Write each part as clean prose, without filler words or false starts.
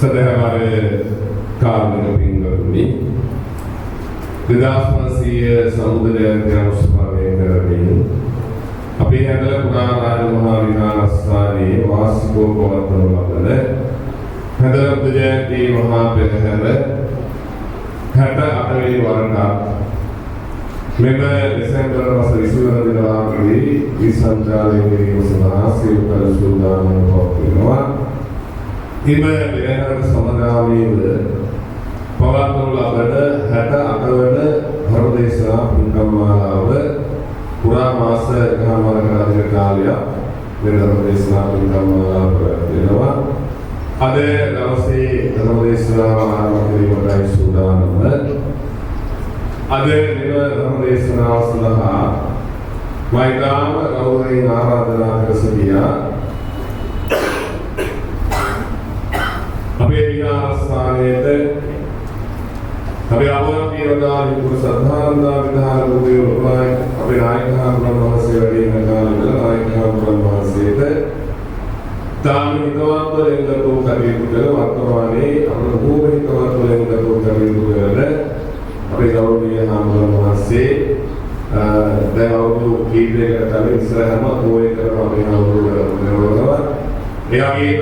සදහවර කාර්මික පින්වතුනි 2500 සමුදය ග්‍රාමස්ථානයේ කරමින් අපේ හැදල පුරා රාජ මහා විහාරස්ථානයේ වාර්ෂිකව පවත්වනු ලබන හැදල බුද්ධ ජයන්ති මහා පෙරහැර 68 වෙනි වරට මෙම දෙසැම්බර් මාස 20 වන දිනවාදී විසංචාරය කිරීම සඳහා සියලු කල සූදානම් පවත්වනවා. එම පෙරහැරට සමගාමීව පවත්වනු ලබන 68 වන ධර්මදේශනා පින්කම්මාලාව පුරා මාස එකමාරක කාලයක් මේ ධර්මදේශනා පින්කම්මාලාව පැවැත්වෙනවා. අද දවසේ ධර්මදේශනාව ආරම්භ කිරීමටයි සූදානම. අද මෙම ධර්මදේශනාව සඳහා මෛත්‍රාම ගෞරවයෙන් ආරාධනා කර සිටියා අපේ විහාරස්ථානයේ අපේ අවවාදීවදාන විදුර සද්ධාන්දා විධාන බුදුරෝපාය අපේ නායකහතුන් වහන්සේ වැඩි වෙන කාලවල නායකහතුන් වහන්සේට තාම හිතවත් වෙනකෝ කටයුතු කළ වර්තමානයේ අපේ භූම හිතවත් වෙනකෝ කටයුතු කරන අපේ ගෞරවනීය හාමුදුරුවෝ වහන්සේ දැන් අවුරුදු කීපයකට කලින් ඉස්සරහම පොයේ කරන අපේ හාමුදුරුවෝ එයාගේම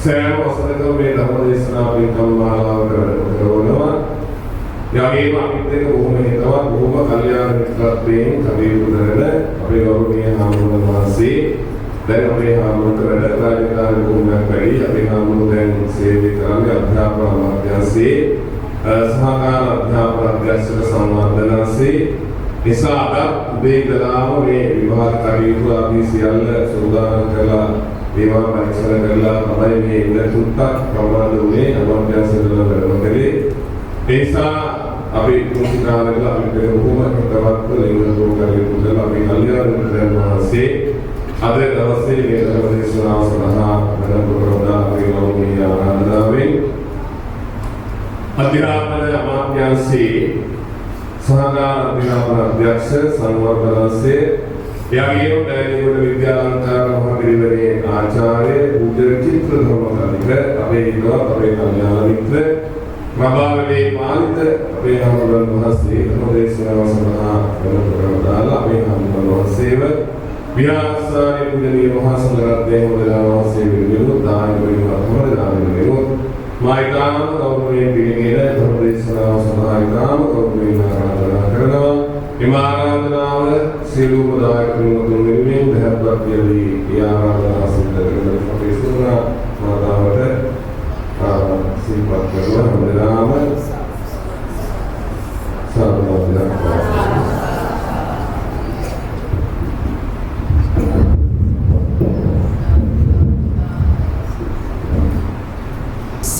සෑම වසරකම මේ ධර්මදේශනා පින්කම්මාලාව කරනවා. එයාගේම අපිත් එක්ක බොහොම හිතවත් බොහොම කල්යාණ මිත්‍රත්වයෙන් කටයුතු කරන අපේ ගෞරවනීය හාමුදුරුවෝ වහන්සේ දැන් අපේ හාමුදුරුවෝ වැඩ රාජකාරී භූමියක් වැඩි අපේ හාමුදුරුවෝ දැන් සේවය කරන්නේ අධ්‍යාපන අමාත්‍යාංශයේ සහකාර අධ්‍යාපන අධ්‍යක්ෂක සංවර්ධනාංශයේ නිසා අද උදේ ඉඳලාම මේ විභාග කටයුතු ආදී සියල්ල සූදානම් කරලා ඒවා පරීක්ෂණ කරලා තමයි මේ ඉන්න තුත්තක් ප්‍රමාද වුණේ අමාත්‍යාංශවල වැඩම කළේ. ඒ නිසා අපි කුංචි කාලවල අපිට බොහොම හිතවත් ලෙන්ගතු කටයුතු කරලා අපි කල්යාණ මිත්‍රයන් වහන්සේ අද දවසේ මේ ධර්මදේශනාව සඳහා වැඩම කරවලා අපේ ගෞරවනීය ආරාධනාවෙන් අධ්‍යාපන අමාත්‍යාංශයේ සහකාර අධ්‍යාපන අධ්‍යක්ෂ සංවර්ධනාංශයේ එයාගේම පැහැදිලිවම විද්‍යාලංකාර මහපිරිවෙනේ ආචාර්ය පූජ්‍ය චිත්‍ර ධර්මකාරික අපේ හිතවත් අපේ කල්යාණ මිත්‍ර මබාවලේ පාලිත අපේ හාමුදුරුවෝ වහන්සේ ධර්මදේශනාව සඳහා වැඩම කරවලා අපේ හාමුදුරුවෝ වහන්සේව විහාරස්ථානයේ පූජනීය මහා සංඝරත්නයේ මොදලා වහන්සේ විරුද්ධ දාන වලින් දාන මෛත්‍රාම ගෞරවයෙන් පිළිගෙන ධර්මදේශනාව සඳහා ඉතාම ගෞරවයෙන් ආරාධනා කරනවා. එම ආරාධනාව සියලුම දායකයන් වෙනුවෙන් දෙහත්පත් යලි ඒ ආරාධනාව සිදු කරගෙන අපේ සුණා මාතාවට සිහිපත් කරනවා. හැමදාම සාදුනාදයක්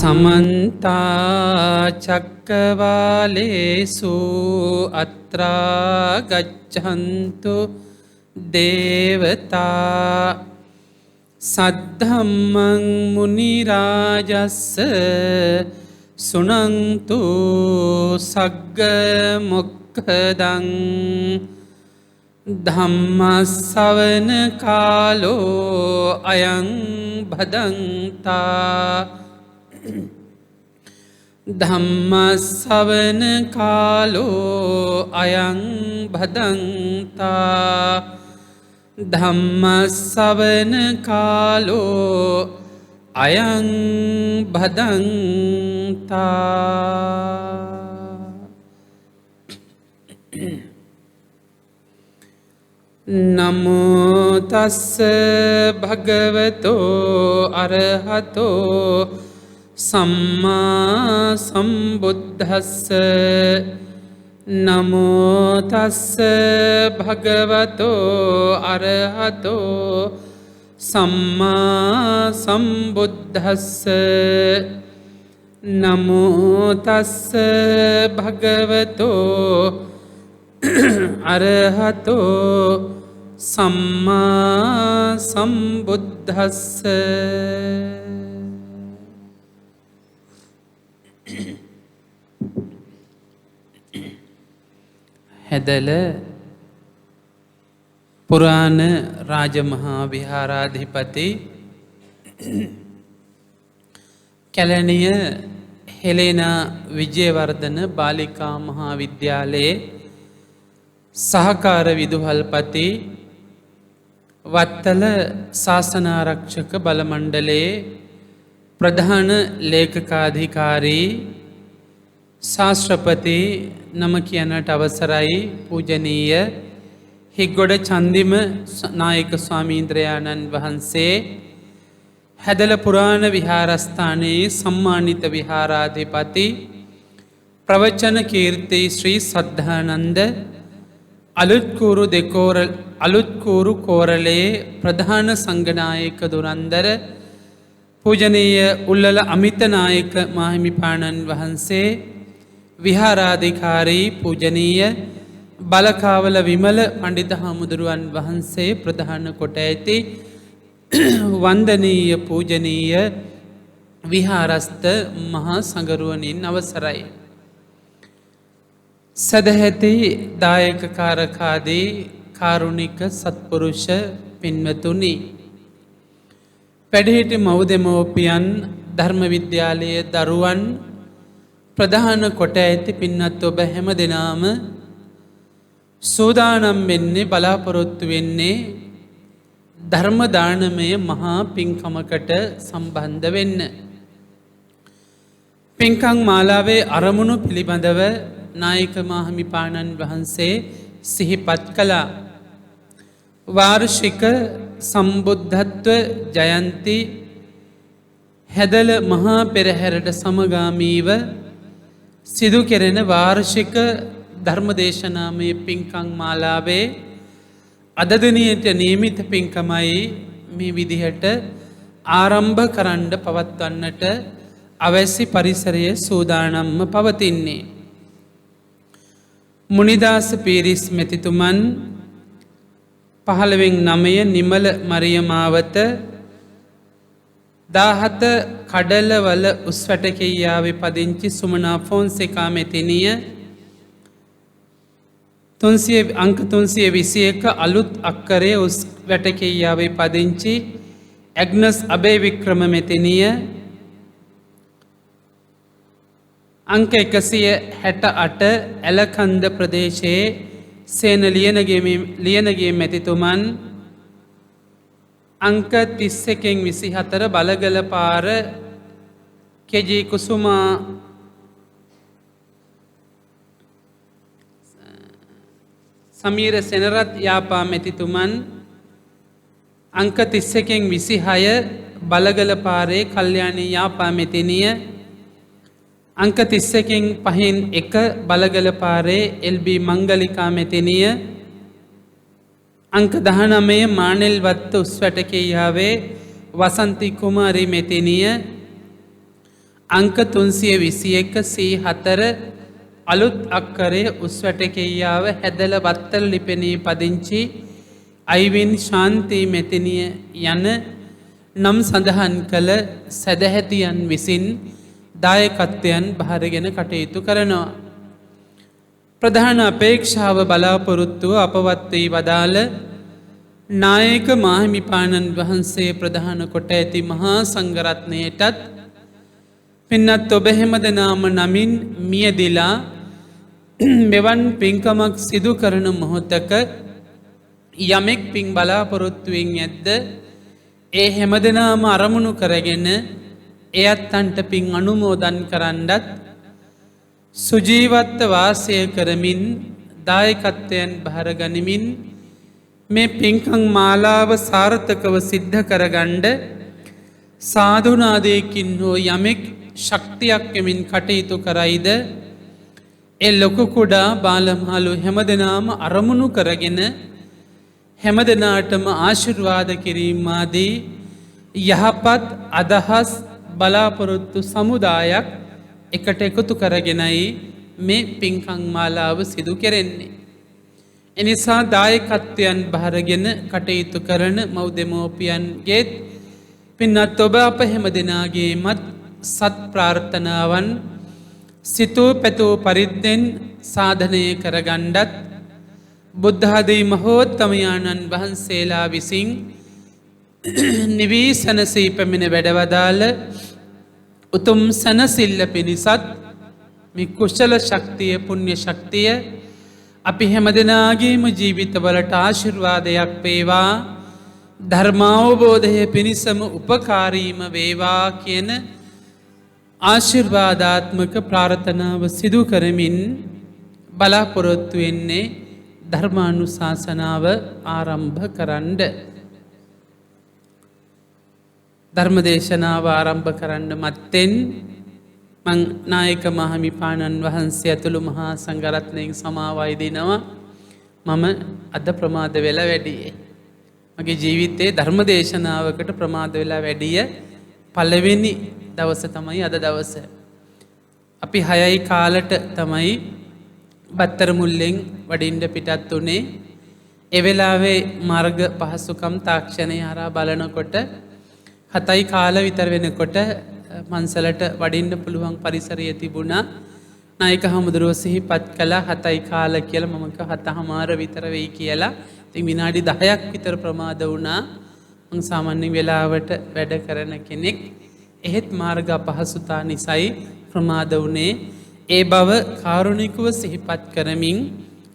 समन्ता चक्रवालेषु अत्रा गच्छन्तु देवता सद्धम्मं मुनिराजस्स सुनन्तु सग्गमुक्खदं धम्मස්සවන කාලෝ අයං භදන්තා ධම්මස්සවන කාලෝ අයං භදන්තා ධම්මස්සවන කාලෝ අයං භදන්තා නමෝ තස්ස භගවතෝ අරහතෝ සම්මා සම්බුද්දස්ස නමෝ තස්ස භගවතෝ අරහතෝ සම්මා සම්බුද්දස්ස නමෝ තස්ස භගවතෝ අරහතෝ සම්මා සම්බුද්දස්ස හැදල පුරාණ රාජමහා විහාරාධිපති කැලණිය හෙලේනා විජේවර්ධන බාලිකා මහා විද්‍යාලයේ සහකාර විදුහල්පති වත්තල ශාසනාරක්ෂක බල මණ්ඩලයේ ප්‍රධාන ලේකකාධිකාරී ශාස්ත්‍රපති නම කියනට අවසරයි පූජනීය හිග්ගොඩ චන්දිම නායක ස්වාමීන්ද්‍රයාණන් වහන්සේ හැදල පුරාණ විහාරස්ථානයේ සම්මානිත විහාරාධිපති ප්‍රවචන කීර්ති ශ්‍රී සද්ධානන්ද අලුත්කූරු කෝරළේ ප්‍රධාන සංඝනායක දුරන්දර පූජනීය උල්ලල අමිතනායක මාහිමිපාණන් වහන්සේ විහාරාධිකාරී පූජනීය බලකාවල විමල පණ්ඩිත හාමුදුරුවන් වහන්සේ ප්‍රධාන කොට ඇති වන්දනීය පූජනීය විහාරස්ථ මහා සංගරුවනින් අවසරයි. සදහැති දායක කාරකාදී කාරුණික සත්පුරුෂ පින්වතුනි, පැඩිහිටි මව්දෙමෝපියන් ධර්ම විද්‍යාලයේ දරුවන් ප්‍රධාන කොට ඇති පින්වත් ඔබ හැම දෙනාම සූදානම් වෙන්නේ බලාපොරොත්තු වෙන්නේ ධර්ම දානමය මහා පින්කමකට සම්බන්ධ වෙන්න. පින්කම් මාලාවේ අරමුණු පිළිබඳව නායක මාහිමිපාණන් වහන්සේ සිහිපත් කළා. වාර්ෂික සම්බුද්ධත්ව ජයන්ති හැදල මහා පෙරහැරට සමගාමීව සිදු කෙරෙන වාර්ෂික ධර්මදේශනාමය පින්කම් මාලාවේ අදදිනයට නියමිත පින්කමයි මේ විදිහට ආරම්භ කරන්න පවත්වන්නට අවැසි පරිසරය සූදානම්ම පවතින්නේ. මුනිදාස පීරිස් මෙතිතුමන් 15/9 නිමල මරියමාවත 17 කඩලවල උස්වැටකෙයියාවේ පදිංචි සුමනා ෆොන්සේකා මෙතිනිය අංක 321 අලුත් අක්කරේ උස්වැටකෙයියාවේ පදිංචි ඇග්නස් අබේවික්‍රම මෙතිනිය අංක 168 ඇලකන්ද ප්‍රදේශයේ සේන ලියනගේ මෙතිතුමන් අංක 31/24 බලගල පාර කෙජී කුසුමා සමීර සෙනරත් යාපා මෙතිතුමන් අංක 31/26 බලගල පාරේ කල්යාණී යාපා මෙතිනිය අංක 31/1 බලගල පාරේ එල්බී මංගලිකා මෙතිනිය අංක 19 මානෙල්වත්ත උස්වැටකෙයියාවේ වසන්ති කුමාරි මෙතිනිය අංක 321 C4 අලුත් අක්කරේ උස්වැටකෙයියාව හැදල වත්තල ලිපෙනී පදිංචි අයිවින් ශාන්ති මෙතිනිය යන නම් සඳහන් කළ සැදැහැතියන් විසින් දායකත්වයන් භාරගෙන කටයුතු කරනවා. ප්‍රධාන අපේක්ෂාව බලාපොරොත්තුව අපවත් වී වදාළ නායක මාහිමිපාණන් වහන්සේ ප්‍රධාන කොට ඇති මහා සංඝරත්නයටත් පින්නත් ඔබ හැම දෙනාම නමින් මියදිලා මෙවන් පින්කමක් සිදු කරන මොහොතක යමෙක් පින් බලාපොරොත්තුවෙන් ඇද්ද ඒ හැම දෙනාම අරමුණු කරගෙන එයත්තන්ට පින් අනුමෝදන් කරන්නත් සුජීවත්ව වාසය කරමින් දායකත්වයන් භාරගනිමින් මේ පින්කම් මාලාව සාර්ථකව සිද්ධ කරගන්න සාධුනාදයකින් හෝ යමෙක් ශක්තියක් එමින් කටයුතු කරයිද ඒ ලොකු කුඩා බාලමහලු හැමදෙනාම අරමුණු කරගෙන හැමදෙනාටම ආශිර්වාද කිරීම ආදී යහපත් අදහස් බලාපොරොත්තු සමුදායක් එකට එකතු කරගෙනයි මේ පින්කම් මාලාව සිදු කෙරෙන්නේ. එනිසා දායකත්වයන් භාරගෙන කටයුතු කරන මව්දෙමෝපියන්ගේත් පින්නත් ඔබ අප හැම දෙනාගේමත් සත් ප්‍රාර්ථනාවන් සිතූ පැතූ පරිද්දෙන් සාධනය කරගණ්ඩත් බුද්ධාදී මහෝත්තමයාණන් වහන්සේලා විසින් නිවී සැනසී පැමිණ වැඩවදාළ උතුම් සැනසිල්ල පිණිසත් මේ කුසල ශක්තිය පුණ්‍ය ශක්තිය අපි හැමදෙනාගේම ජීවිතවලට ආශිර්වාදයක් වේවා ධර්මාවබෝධය පිණිසම උපකාරීම වේවා කියන ආශිර්වාදාත්මක ප්‍රාර්ථනාව සිදු කරමින් බලාපොරොත්තු වෙන්නේ ධර්මානුශාසනාව ආරම්භ කරන්න. ධර්මදේශනාව ආරම්භ කරන්න මත්තෙන් මං නායක මාහිමිපාණන් වහන්සේ ඇතුළු මහා සංඝරත්නයෙන් සමාවයි දෙනවා. මම අද ප්‍රමාද වෙලා වැඩියේ. මගේ ජීවිතයේ ධර්මදේශනාවකට ප්‍රමාද වෙලා වැඩිය පළවෙනි දවස තමයි අද දවස. අපි 6යි කාලට තමයි බත්තර මුල්ලෙන් වඩින්න පිටත් උනේ. ඒ වෙලාවේ මාර්ග පහසුකම් තාක්ෂණය හරහා බලනකොට 7යි කාල විතර වෙනකොට මන්සලට වඩින්න පුළුවන් පරිසරය තිබුණා. නායක හමුදුරුව සිහිපත් කළා 7යි කාල කියලා. මම කිව්වා 7:00 විතර වෙයි කියලා. ඉතින් විනාඩි 10ක් විතර ප්‍රමාද වුණා. මං සාමාන්‍ය වෙලාවට වැඩ කරන කෙනෙක්. එහෙත් මාර්ග අපහසුතා නිසායි ප්‍රමාද වුණේ. ඒ බව කාරුණිකව සිහිපත් කරමින්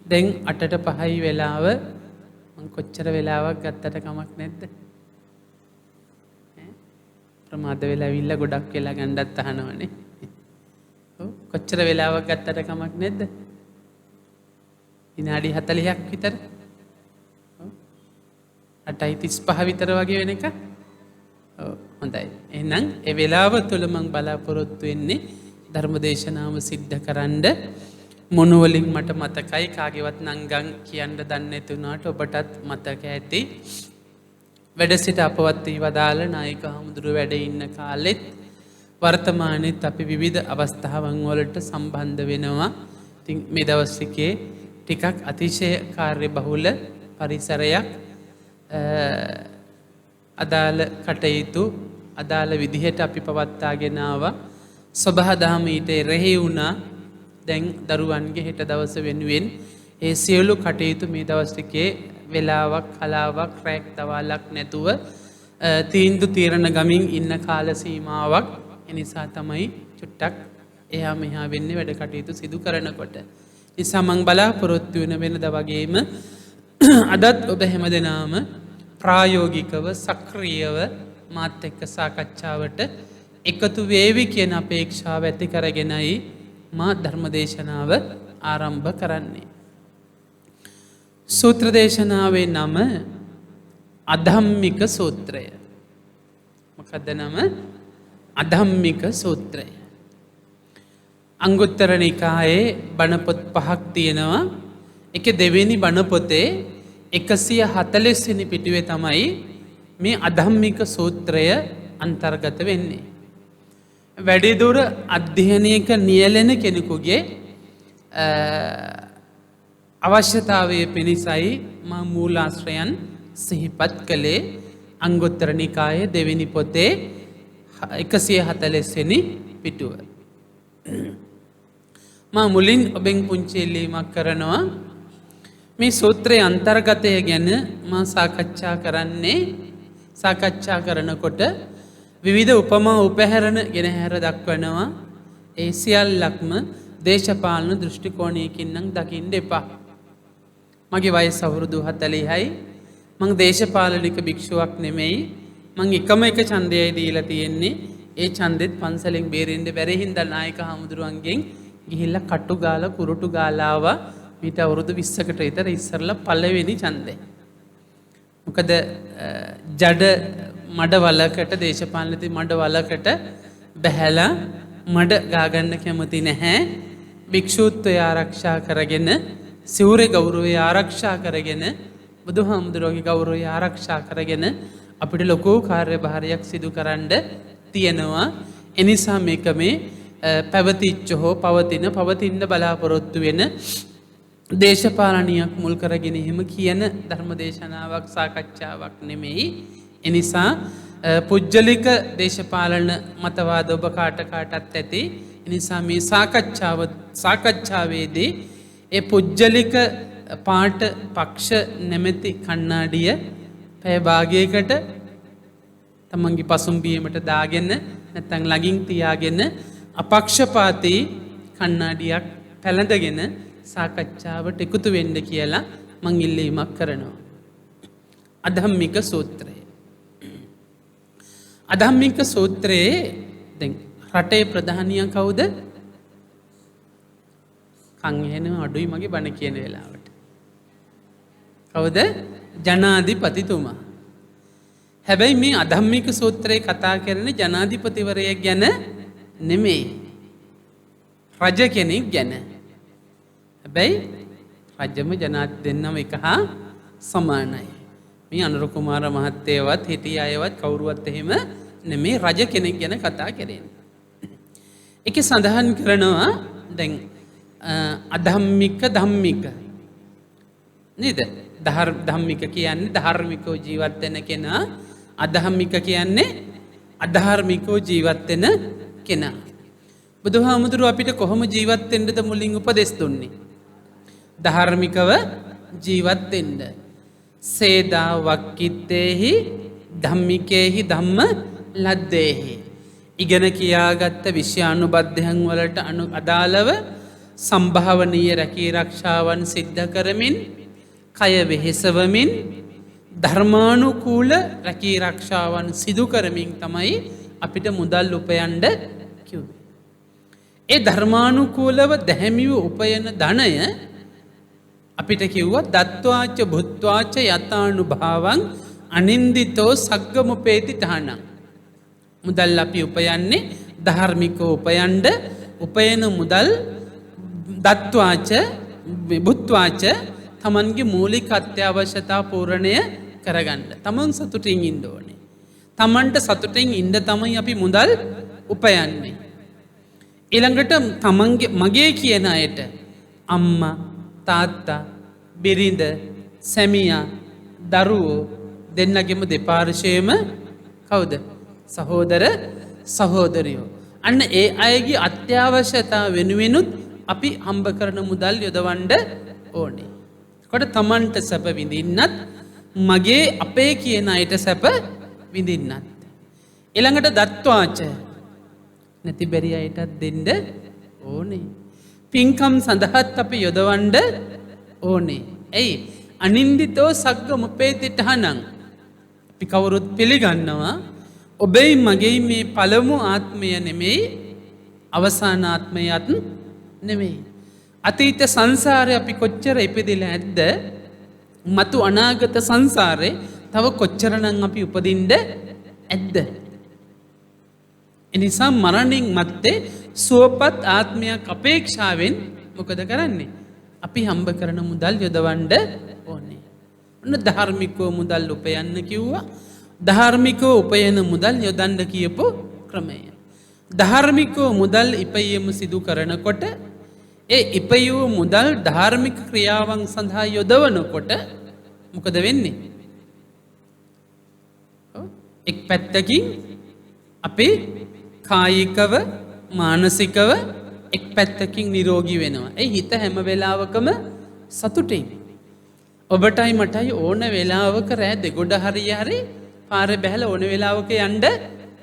දැන් 8:05 වෙලාව මං කොච්චර වෙලාවක් ගත්තට කමක් නැද්ද? ප්‍රමාද වෙලා ඇවිල්ලා ගොඩක් වෙලා ගණ්ඩත් අහනවනේ. ඔව් කොච්චර වෙලාවක් ගත්තට කමක් නැද්ද? විනාඩි 40ක් විතර. ඔව් 8:35 විතර වගේ වෙන එක. ඔව් හොඳයි. එහෙනම් ඒ වෙලාව තුල මම බලාපොරොත්තු වෙන්නේ ධර්මදේශනාව සිද්ධ කරන්න. මොනවලින් මට මතකයි කාගේවත් නංගන් කියන්න දන්නේ නැති වුණාට ඔබටත් මතක ඇති. වැඩ සිට අපවත් වී වදාළ නායක හමුදුරුව වැඩ ඉන්න කාලෙත් වර්තමානෙත් අපි විවිධ අවස්ථාවන් වලට සම්බන්ධ වෙනවා. ඉතින් මේ දවස් ටිකේ ටිකක් අතිශය කාර්යබහුල පරිසරයක් අදාළ කටයුතු අදාළ විදිහට අපි පවත්වාගෙන ආවා. සබහාදහම ඊට එරෙහි වුණා. දැන් දරුවන්ගේ හෙට දවස වෙනුවෙන් ඒ සියලු කටයුතු මේ දවස් ටිකේ වෙලාවක් කලාවක් රැක් දවාලක් නැතුව තීන්දුව తీරන ගමින් ඉන්න කාල සීමාවක්. එනිසා තමයි චුට්ටක් එහා මෙහා වෙන්නේ වැඩ කටයුතු සිදු කරනකොට. නිසා මම බලාපොරොත්තු වෙන වෙනද වගේම අදත් ඔබ හැමදෙනාම ප්‍රායෝගිකව සක්‍රියව මාත් එක්ක සාකච්ඡාවට එකතු වේවි කියන අපේක්ෂාව ඇති කරගෙනයි මා ධර්මදේශනාව ආරම්භ කරන්නේ. සූත්‍ර දේශනාවේ නම අධම්මික සූත්‍රය. මොකද්ද නම? අධම්මික සූත්‍රය. අංගුත්තර නිකායේ බණ පොත් 5ක් තියෙනවා. ඒකේ දෙවෙනි බණ පොතේ 140 වෙනි පිටුවේ තමයි මේ අධම්මික සූත්‍රය අන්තර්ගත වෙන්නේ. වැඩිදුර අධ්‍යයනයක නියැලෙන කෙනෙකුගේ අවශ්‍යතාවය පිණිසයි මා මූලාශ්‍රයන් සිහිපත් කළේ අංගුත්තර නිකායේ දෙවෙනි පොතේ 140 වෙනි පිටුව. මා මුලින් ඔබෙන් පුංචි ඉල්ලීමක් කරනවා. මේ සූත්‍රයේ අන්තර්ගතය ගැන මා සාකච්ඡා කරනකොට විවිධ උපමා උපහැරණ ගෙන හැර දක්වනවා. ඒ සියල්ලක්ම දේශපාලන දෘෂ්ටි කෝණයකින් නම් දකින්න එපා. මගේ වයස අවුරුදු 40යි. මං දේශපාලනික භික්ෂුවක් නෙමෙයි. මං එකම එක ඡන්දයයි දීලා තියෙන්නේ. ඒ ඡන්දෙත් පන්සලෙන් බේරෙන්න බැරි හින්දා නායක හමුදුරුවන්ගෙන් ගිහිල්ලා කටු ගාලා කුරුටු ගාලා ආවා. මීට අවුරුදු 20කට විතර ඉස්සරලා පළවෙනි ඡන්දේ. මොකද ජඩ මඩ වලකට දේශපාලනයේ මඩ වලකට බැහැලා මඩ ගාගන්න කැමති නැහැ. භික්ෂුත්වය ආරක්ෂා කරගෙන සිවුරේ ගෞරවය ආරක්ෂා කරගෙන බුදුහාමුදුරුවෝගේ ගෞරවය ආරක්ෂා කරගෙන අපිට ලොකු කාර්යභාරයක් සිදු කරන්න තියෙනවා. එනිසා මේක මේ පැවතිච්ච හෝ පවතින්න බලාපොරොත්තු වෙන දේශපාලනියක් මුල් කරගෙන එහෙම කියන ධර්මදේශනාවක් සාකච්ඡාවක් නෙමෙයි. එනිසා පුජ්‍යලික දේශපාලන මතවාද ඔබ කාටත් ඇති. එනිසා මේ සාකච්ඡාවේදී ඒ පුජ්‍යලික පාට පක්ෂ නැමැති කණ්ණාඩිය පැය භාගයකට තමන්ගේ පසුම්බියමට දාගෙන නැත්තම් ළඟින් තියාගෙන අපක්ෂපාතී කණ්ණාඩියක් පැළඳගෙන සාකච්ඡාවට එකතු වෙන්න කියලා මං ඉල්ලීමක් කරනවා. අධම්මික සූත්‍රය. අධම්මික සූත්‍රයේ දැන් රටේ ප්‍රධානියා කවුද? කන් එහෙනම් අඩුයි මගේ බණ කියන වෙලාවට. කවුද? ජනාධිපතිතුමා. හැබැයි මේ අධම්මික සූත්‍රයේ කතා කරන්නේ ජනාධිපතිවරයෙක් ගැන නෙමෙයි. රජ කෙනෙක් ගැන. හැබැයි රජම ජනාධි දෙන්නම එක හා සමානයි. මේ අනුර කුමාර මහත්තයවත් හිටිය අයවත් කවුරුවත් එහෙම නෙමෙයි රජ කෙනෙක් ගැන කතා කරන්නේ. ඒකේ සඳහන් කරනවා දැන් අධම්මික ධම්මික නේද? ධම්මික කියන්නේ ධාර්මිකව ජීවත් වෙන කෙනා, අධම්මික කියන්නේ අධාර්මිකව ජීවත් වෙන කෙනා. බුදුහාමුදුරුවෝ අපිට කොහොම ජීවත් වෙන්නද මුලින් උපදෙස් දුන්නේ? ධාර්මිකව ජීවත් වෙන්න. සේදා වක්කිත්තේහි ධම්මිකේහි ධම්ම ලද්දේහි. ඉගෙන කියාගත්ත විෂයානුබද්ධයන් වලට අදාළව සම්භාවනීය රැකී රක්ෂාවන් සිද්ධ කරමින්, කය වෙහෙසවමින්, ධර්මානුකූල රැකී රක්ෂාවන් සිදු කරමින් තමයි අපිට මුදල් උපයන්න කිව්වේ. ඒ ධර්මානුකූලව දැහැමිව උපයන ධනය අපිට කිව්වා දත්වාච භුත්වාච යතානුභාවං අනින්දිතෝ සග්ගමුපේති තහනං. මුදල් අපි උපයන්නේ ධාර්මිකව උපයන්න, උපයන මුදල් දත්වාච භුත්වාච තමන්ගේ මූලික අත්‍යවශ්‍යතා පූර්ණය කරගන්න. තමන් සතුටින් ඉන්න ඕනේ. තමන්ට සතුටින් ඉන්න තමයි අපි මුදල් උපයන්නේ. ඊළඟට තමන්ගේ මගේ කියන අයට අම්මා, තාත්තා, බිරිඳ, සැමියා, දරුවෝ දෙන්නගෙම දෙපාර්ශ්වයේම කවුද? සහෝදර සහෝදරියෝ. අන්න ඒ අයගේ අත්‍යවශ්‍යතා වෙනුවෙනුත් අපි හම්බ කරන මුදල් යොදවන්න ඕනේ. කොට තමන්ට සැප විඳින්නත්, මගේ අපේ කියන අයට සැප විඳින්නත්. ඊළඟට දත්වාච නැති බැරි අයටත් දෙන්න ඕනේ. පින්කම් සඳහාත් අපි යොදවන්න ඕනේ. ඇයි? අනින්දිතෝ සග්ග මුපේති තහනං. අපි කවුරුත් පිළිගන්නවා ඔබේ මගේ මේ පළමු ආත්මය නෙමෙයි, අවසාන ආත්මයත් නෙමෙයි. අතීත සංසාරේ අපි කොච්චර ඉපදිලා ඇද්ද? මතු අනාගත සංසාරේ තව කොච්චරනම් අපි උපදින්න ඇද්ද? එනිසා මරණින් මත්තේ සුවපත් ආත්මයක් අපේක්ෂාවෙන් මොකද කරන්නේ? අපි හම්බ කරන මුදල් යොදවන්න ඕනේ. ඔන්න ධාර්මිකව මුදල් උපයන්න කිව්වා. ධාර්මිකව උපයන මුදල් යොදන්න කියපු ක්‍රමය. ධාර්මිකව මුදල් ඉපයීම සිදු කරනකොට ඒ ඉපයූ මුදල් ධාර්මික ක්‍රියාවන් සඳහා යොදවනකොට මොකද වෙන්නේ? එක් පැත්තකින් අපි කායිකව, මානසිකව එක් පැත්තකින් නිරෝගී වෙනවා. ඒ හිත හැම වෙලාවකම සතුටින්. ඔබටයි මටයි ඕන වෙලාවක රෑ දෙගොඩ හරි පාරේ බැහැලා ඕන වෙලාවක යන්න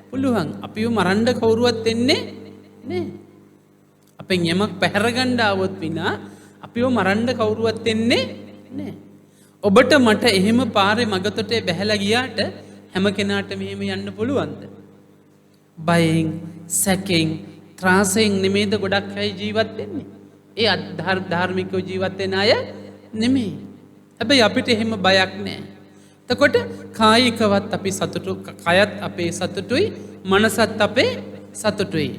පුළුවන්. අපිව මරන්න කවුරුවත් එන්නේ නෑ. අපෙන් යමක් පැහැර ගන්න આવොත් විනා අපිව මරන්න කවුරුවත් එන්නේ නෑ. ඔබට මට එහෙම පාරේ මගතොටේ බැහැලා ගියාට හැම කෙනාටම එහෙම යන්න පුළුවන්ද? බයෙන්, සැකෙන්, ත්‍රාසයෙන් නෙමෙයිද ගොඩක් අය ජීවත් වෙන්නේ? ඒ ධාර්මිකව ජීවත් වෙන අය නෙමෙයි. හැබැයි අපිට එහෙම බයක් නෑ. එතකොට කායිකවත් අපි සතුටු, කයත් අපේ සතුටුයි, මනසත් අපේ සතුටුයි.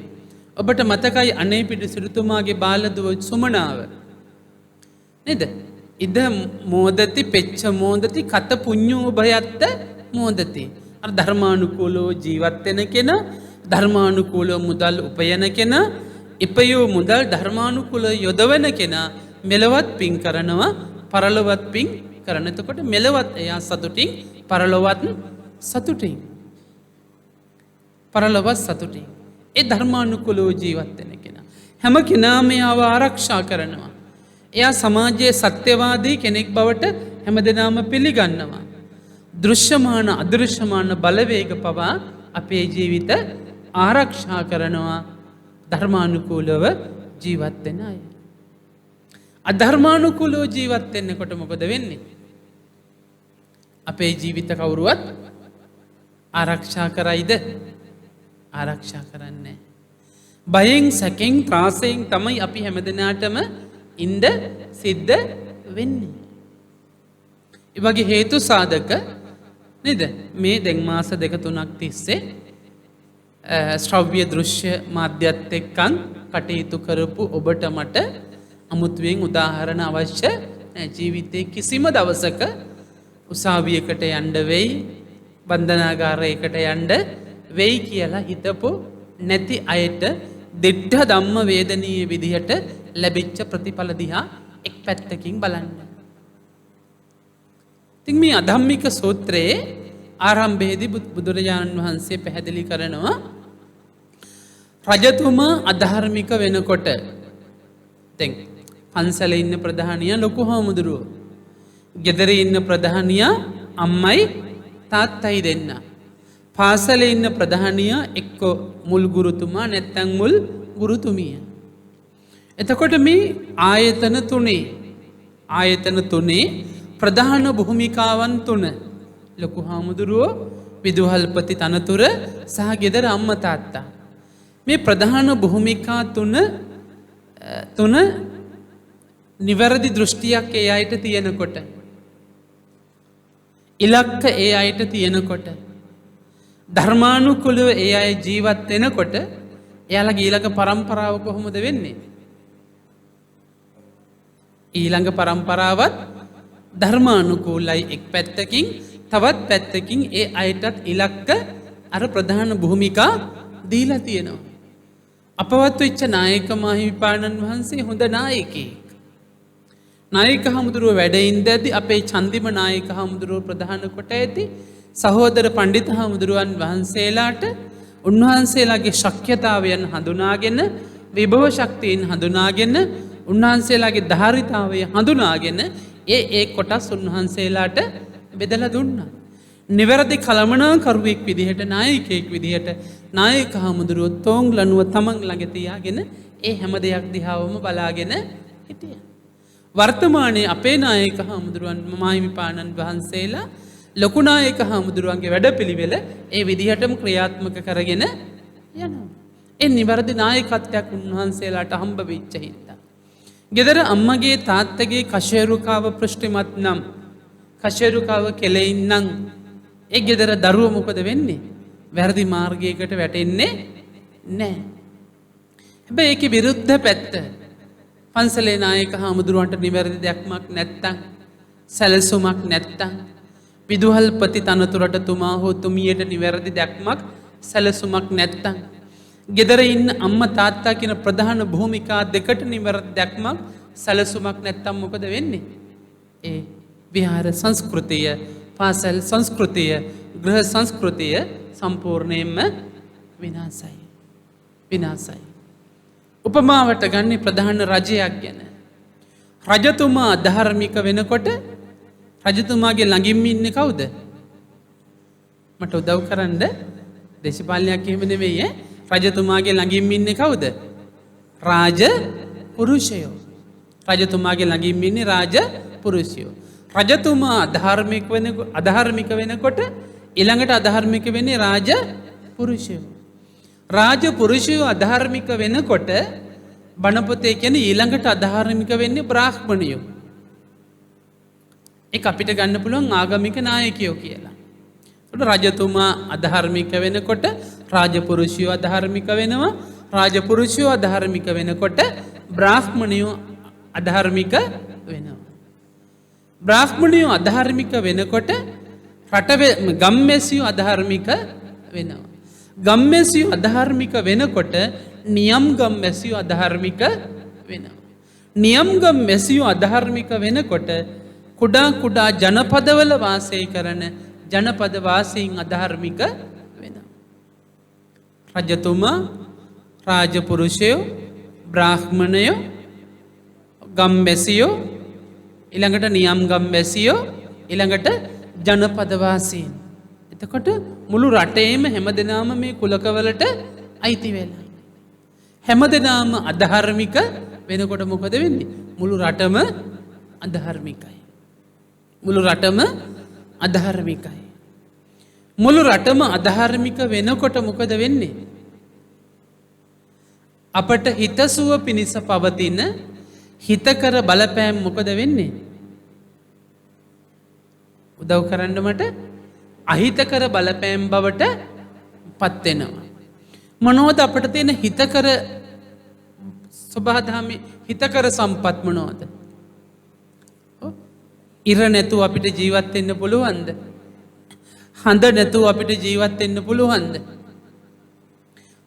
ඔබට මතකයි අනේ පිට සිටුතුමාගේ බාලදුව සුමනාව නේද? ඉද මෝදති පෙච්ච මෝදති කත පුඤ්ඤෝ භයත්ත මෝදති. අර ධර්මානුකූලව ජීවත් වෙන කෙනා, ධර්මානුකූලව මුදල් උපයන කෙනා, ඉපයෝ මුදල් ධර්මානුකූලව යොදවන කෙනා මෙලවත් පින් කරනවා, පරලොවත් පින් කරන. එතකොට මෙලවත් එයා සතුටින්, පරලොවත් සතුටින්. පරලොවත් සතුටින්. ඒ ධර්මානුකූලව ජීවත් වෙන කෙනා හැම කෙනාම එයාව ආරක්ෂා කරනවා. එයා සමාජයේ සත්‍යවාදී කෙනෙක් බවට හැමදෙනාම පිළිගන්නවා. දෘශ්‍යමාන අදෘශ්‍යමාන බලවේග පවා අපේ ජීවිත ආරක්ෂා කරනවා ධර්මානුකූලව ජීවත් වෙන අය. අධර්මානුකූලව ජීවත් වෙනකොට මොකද වෙන්නේ? අපේ ජීවිත කවුරුවත් ආරක්ෂා කරයිද? ආරක්ෂා කරන්නේ නැහැ. බයෙන් සැකෙන් ත්‍රාසයෙන් තමයි අපි හැමදෙනාටම ඉඳ සිද්ධ වෙන්නේ. ඒ වගේ හේතු සාධක නේද? මේ දැන් මාස දෙක තුනක් තිස්සේ ශ්‍රව්‍ය දෘශ්‍ය මාධ්‍යත් එක්කන් කටයුතු කරපු ඔබට මට අමුතුවෙන් උදාහරණ අවශ්‍ය නැහැ. ජීවිතේ කිසිම දවසක උසාවියකට යන්න වෙයි, බන්ධනාගාරයකට යන්න වෙයි කියලා හිතපු නැති අයට දිට්ඨ ධම්ම වේදනීය විදිහට ලැබිච්ච ප්‍රතිඵල දිහා එක් පැත්තකින් බලන්න. ඉතින් මේ අධම්මික සූත්‍රයේ ආරම්භයේදී බුදුරජාණන් වහන්සේ පැහැදිලි කරනවා රජතුමා අධර්මික වෙනකොට දැන් පන්සලේ ඉන්න ප්‍රධානියා ලොකු හාමුදුරුවෝ, ගෙදර ඉන්න ප්‍රධානියා අම්මයි තාත්තයි දෙන්න, පාසලේ ඉන්න ප්‍රධානියා එක්ක මුල් ගුරුතුමා නැත්නම් මුල් ගුරුතුමිය. එතකොට මේ ආයතන තුනේ ප්‍රධාන භූමිකාවන් තුන ලොකු හාමුදුරුවෝ, විදුහල්පති තනතුර සහ ගෙදර අම්මා තාත්තා. මේ ප්‍රධාන භූමිකා තුන නිවැරදි දෘෂ්ටියක් ඒ අයට තියෙනකොට, ඉලක්ක ඒ අයට තියෙනකොට, ධර්මානුකූලව ඒ අය ජීවත් වෙනකොට එයාලගේ ඊළඟ පරම්පරාව කොහොමද වෙන්නේ? ඊළඟ පරම්පරාවත් ධර්මානුකූලයි එක් පැත්තකින්, තවත් පැත්තකින් ඒ අයටත් ඉලක්ක අර ප්‍රධාන භූමිකා දීලා තියෙනවා. අපවත් වෙච්ච නායක මාහිමිපාණන් වහන්සේ හොඳ නායකයෙක්. නායක හමුදුරුව වැඩ ඉඳද්දී අපේ චන්දිම නායක හමුදුරුව ප්‍රධාන කොට ඇති සහෝදර පණ්ඩිත හමුදුරුවන් වහන්සේලාට උන්වහන්සේලාගේ ශක්්‍යතාවයන් හඳුනාගෙන, විභව ශක්තියින් හඳුනාගෙන, උන්වහන්සේලාගේ ධාරිතාවය හඳුනාගෙන ඒ කොටස් උන්වහන්සේලාට බෙදලා දුන්නා. නිවැරදි කළමනාකරුවෙක් විදිහට, නායකයෙක් විදිහට නායක හමුදුරුවෝ තෝංගලනුව තමන් ළඟ තියාගෙන ඒ හැම දෙයක් දිහාවම බලාගෙන හිටියා. වර්තමානයේ අපේ නායක හමුදුරුවන් මාහිමිපාණන් වහන්සේලා ලොකු නායක හමුදුරුවන්ගේ වැඩපිළිවෙල ඒ විදිහටම ක්‍රියාත්මක කරගෙන යනවා. ඒ නිවැරදි නායකත්වයක් උන්වහන්සේලාට හම්බ වෙච්ච හින්දා. ගෙදර අම්මගේ තාත්තගේ කශේරුකාව පෘෂ්ටිමත් නම්, කශේරුකාව කෙලෙයින් නම් ඒ ගෙදර දරුවෝ මොකද වෙන්නේ? වැරදි මාර්ගයකට වැටෙන්නේ නැහැ. හැබැයි ඒකේ විරුද්ධ පැත්ත, පන්සලේ නායක හාමුදුරුවන්ට නිවැරදි දැක්මක් නැත්තම්, සැලසුමක් නැත්තම්, විදුහල්පති තනතුරට තුමා හෝ තුමියට නිවැරදි දැක්මක් සැලසුමක් නැත්තම්, ගෙදර ඉන්න අම්මා තාත්තා කියන ප්‍රධාන භූමිකා දෙකට නිවැරදි දැක්මක් සැලසුමක් නැත්තම් මොකද වෙන්නේ? ඒ විහාර සංස්කෘතිය, පාසල් සංස්කෘතිය, ගෘහ සංස්කෘතිය සම්පූර්ණයෙන්ම විනාශයි. උපමාවට ගන්න ප්‍රධාන රජයක් ගැන. රජතුමා ධාර්මික වෙනකොට රජතුමාගේ ළඟින්ම ඉන්නේ කවුද? මට උදව් කරන්න. දේශපාලනයක් එහෙම නෙවෙයි ඈ. රජතුමාගේ ළඟින්ම ඉන්නේ කවුද? රාජ පුරුෂයෝ. රජතුමාගේ ළඟින්ම ඉන්නේ රාජ පුරුෂයෝ. රජතුමා අධාර්මික වෙනකොට ඊළඟට අධාර්මික වෙන්නේ රාජ පුරුෂයෝ. රාජ පුරුෂයෝ අධාර්මික වෙනකොට බණපොතේ කියන්නේ ඊළඟට අධාර්මික වෙන්නේ බ්‍රාහ්මණයෝ. ඒක අපිට ගන්න පුළුවන් ආගමික නායකයෝ කියලා. ඒකට රජතුමා අධාර්මික වෙනකොට රාජපුරුෂයෝ අධාර්මික වෙනවා. රාජපුරුෂයෝ අධාර්මික වෙනකොට බ්‍රාහ්මණයෝ අධාර්මික වෙනවා. බ්‍රාහ්මණයෝ අධාර්මික වෙනකොට ගම්මැසියෝ අධාර්මික වෙනවා. ගම්මැසියෝ අධාර්මික වෙනකොට නියම් ගම්මැසියෝ අධාර්මික වෙනවා. නියම් ගම්මැසියෝ අධාර්මික වෙනකොට කුඩා ජනපදවල වාසය කරන ජනපද වාසීන් අධාර්මික වෙනවා. රජතුමා, රාජපුරුෂයෝ, බ්‍රාහ්මණයෝ, ගම්මැසියෝ, ඊළඟට නියම් ගම්මැසියෝ, ඊළඟට ජනපදවාසීන්. එතකොට මුළු රටේම හැමදෙනාම මේ කුලකවලට අයිති වෙලා. හැමදෙනාම අධර්මික වෙනකොට මොකද වෙන්නේ? මුළු රටම අධර්මිකයි. මුළු රටම අධර්මිකයි. මුළු රටම අධර්මික වෙනකොට මොකද වෙන්නේ? අපට හිතසුව පිණිස පවතින හිතකර බලපෑම් මොකද වෙන්නේ? උදව් කරන්න මට අහිතකර බලපෑම් බවට පත් වෙනවා. මොනවද අපට තියෙන හිතකර සබහාදහමේ හිතකර සම්පත් මොනවද? ඉර නැතුව අපිට ජීවත් වෙන්න පුළුවන්ද? හඳ නැතුව අපිට ජීවත් වෙන්න පුළුවන්ද?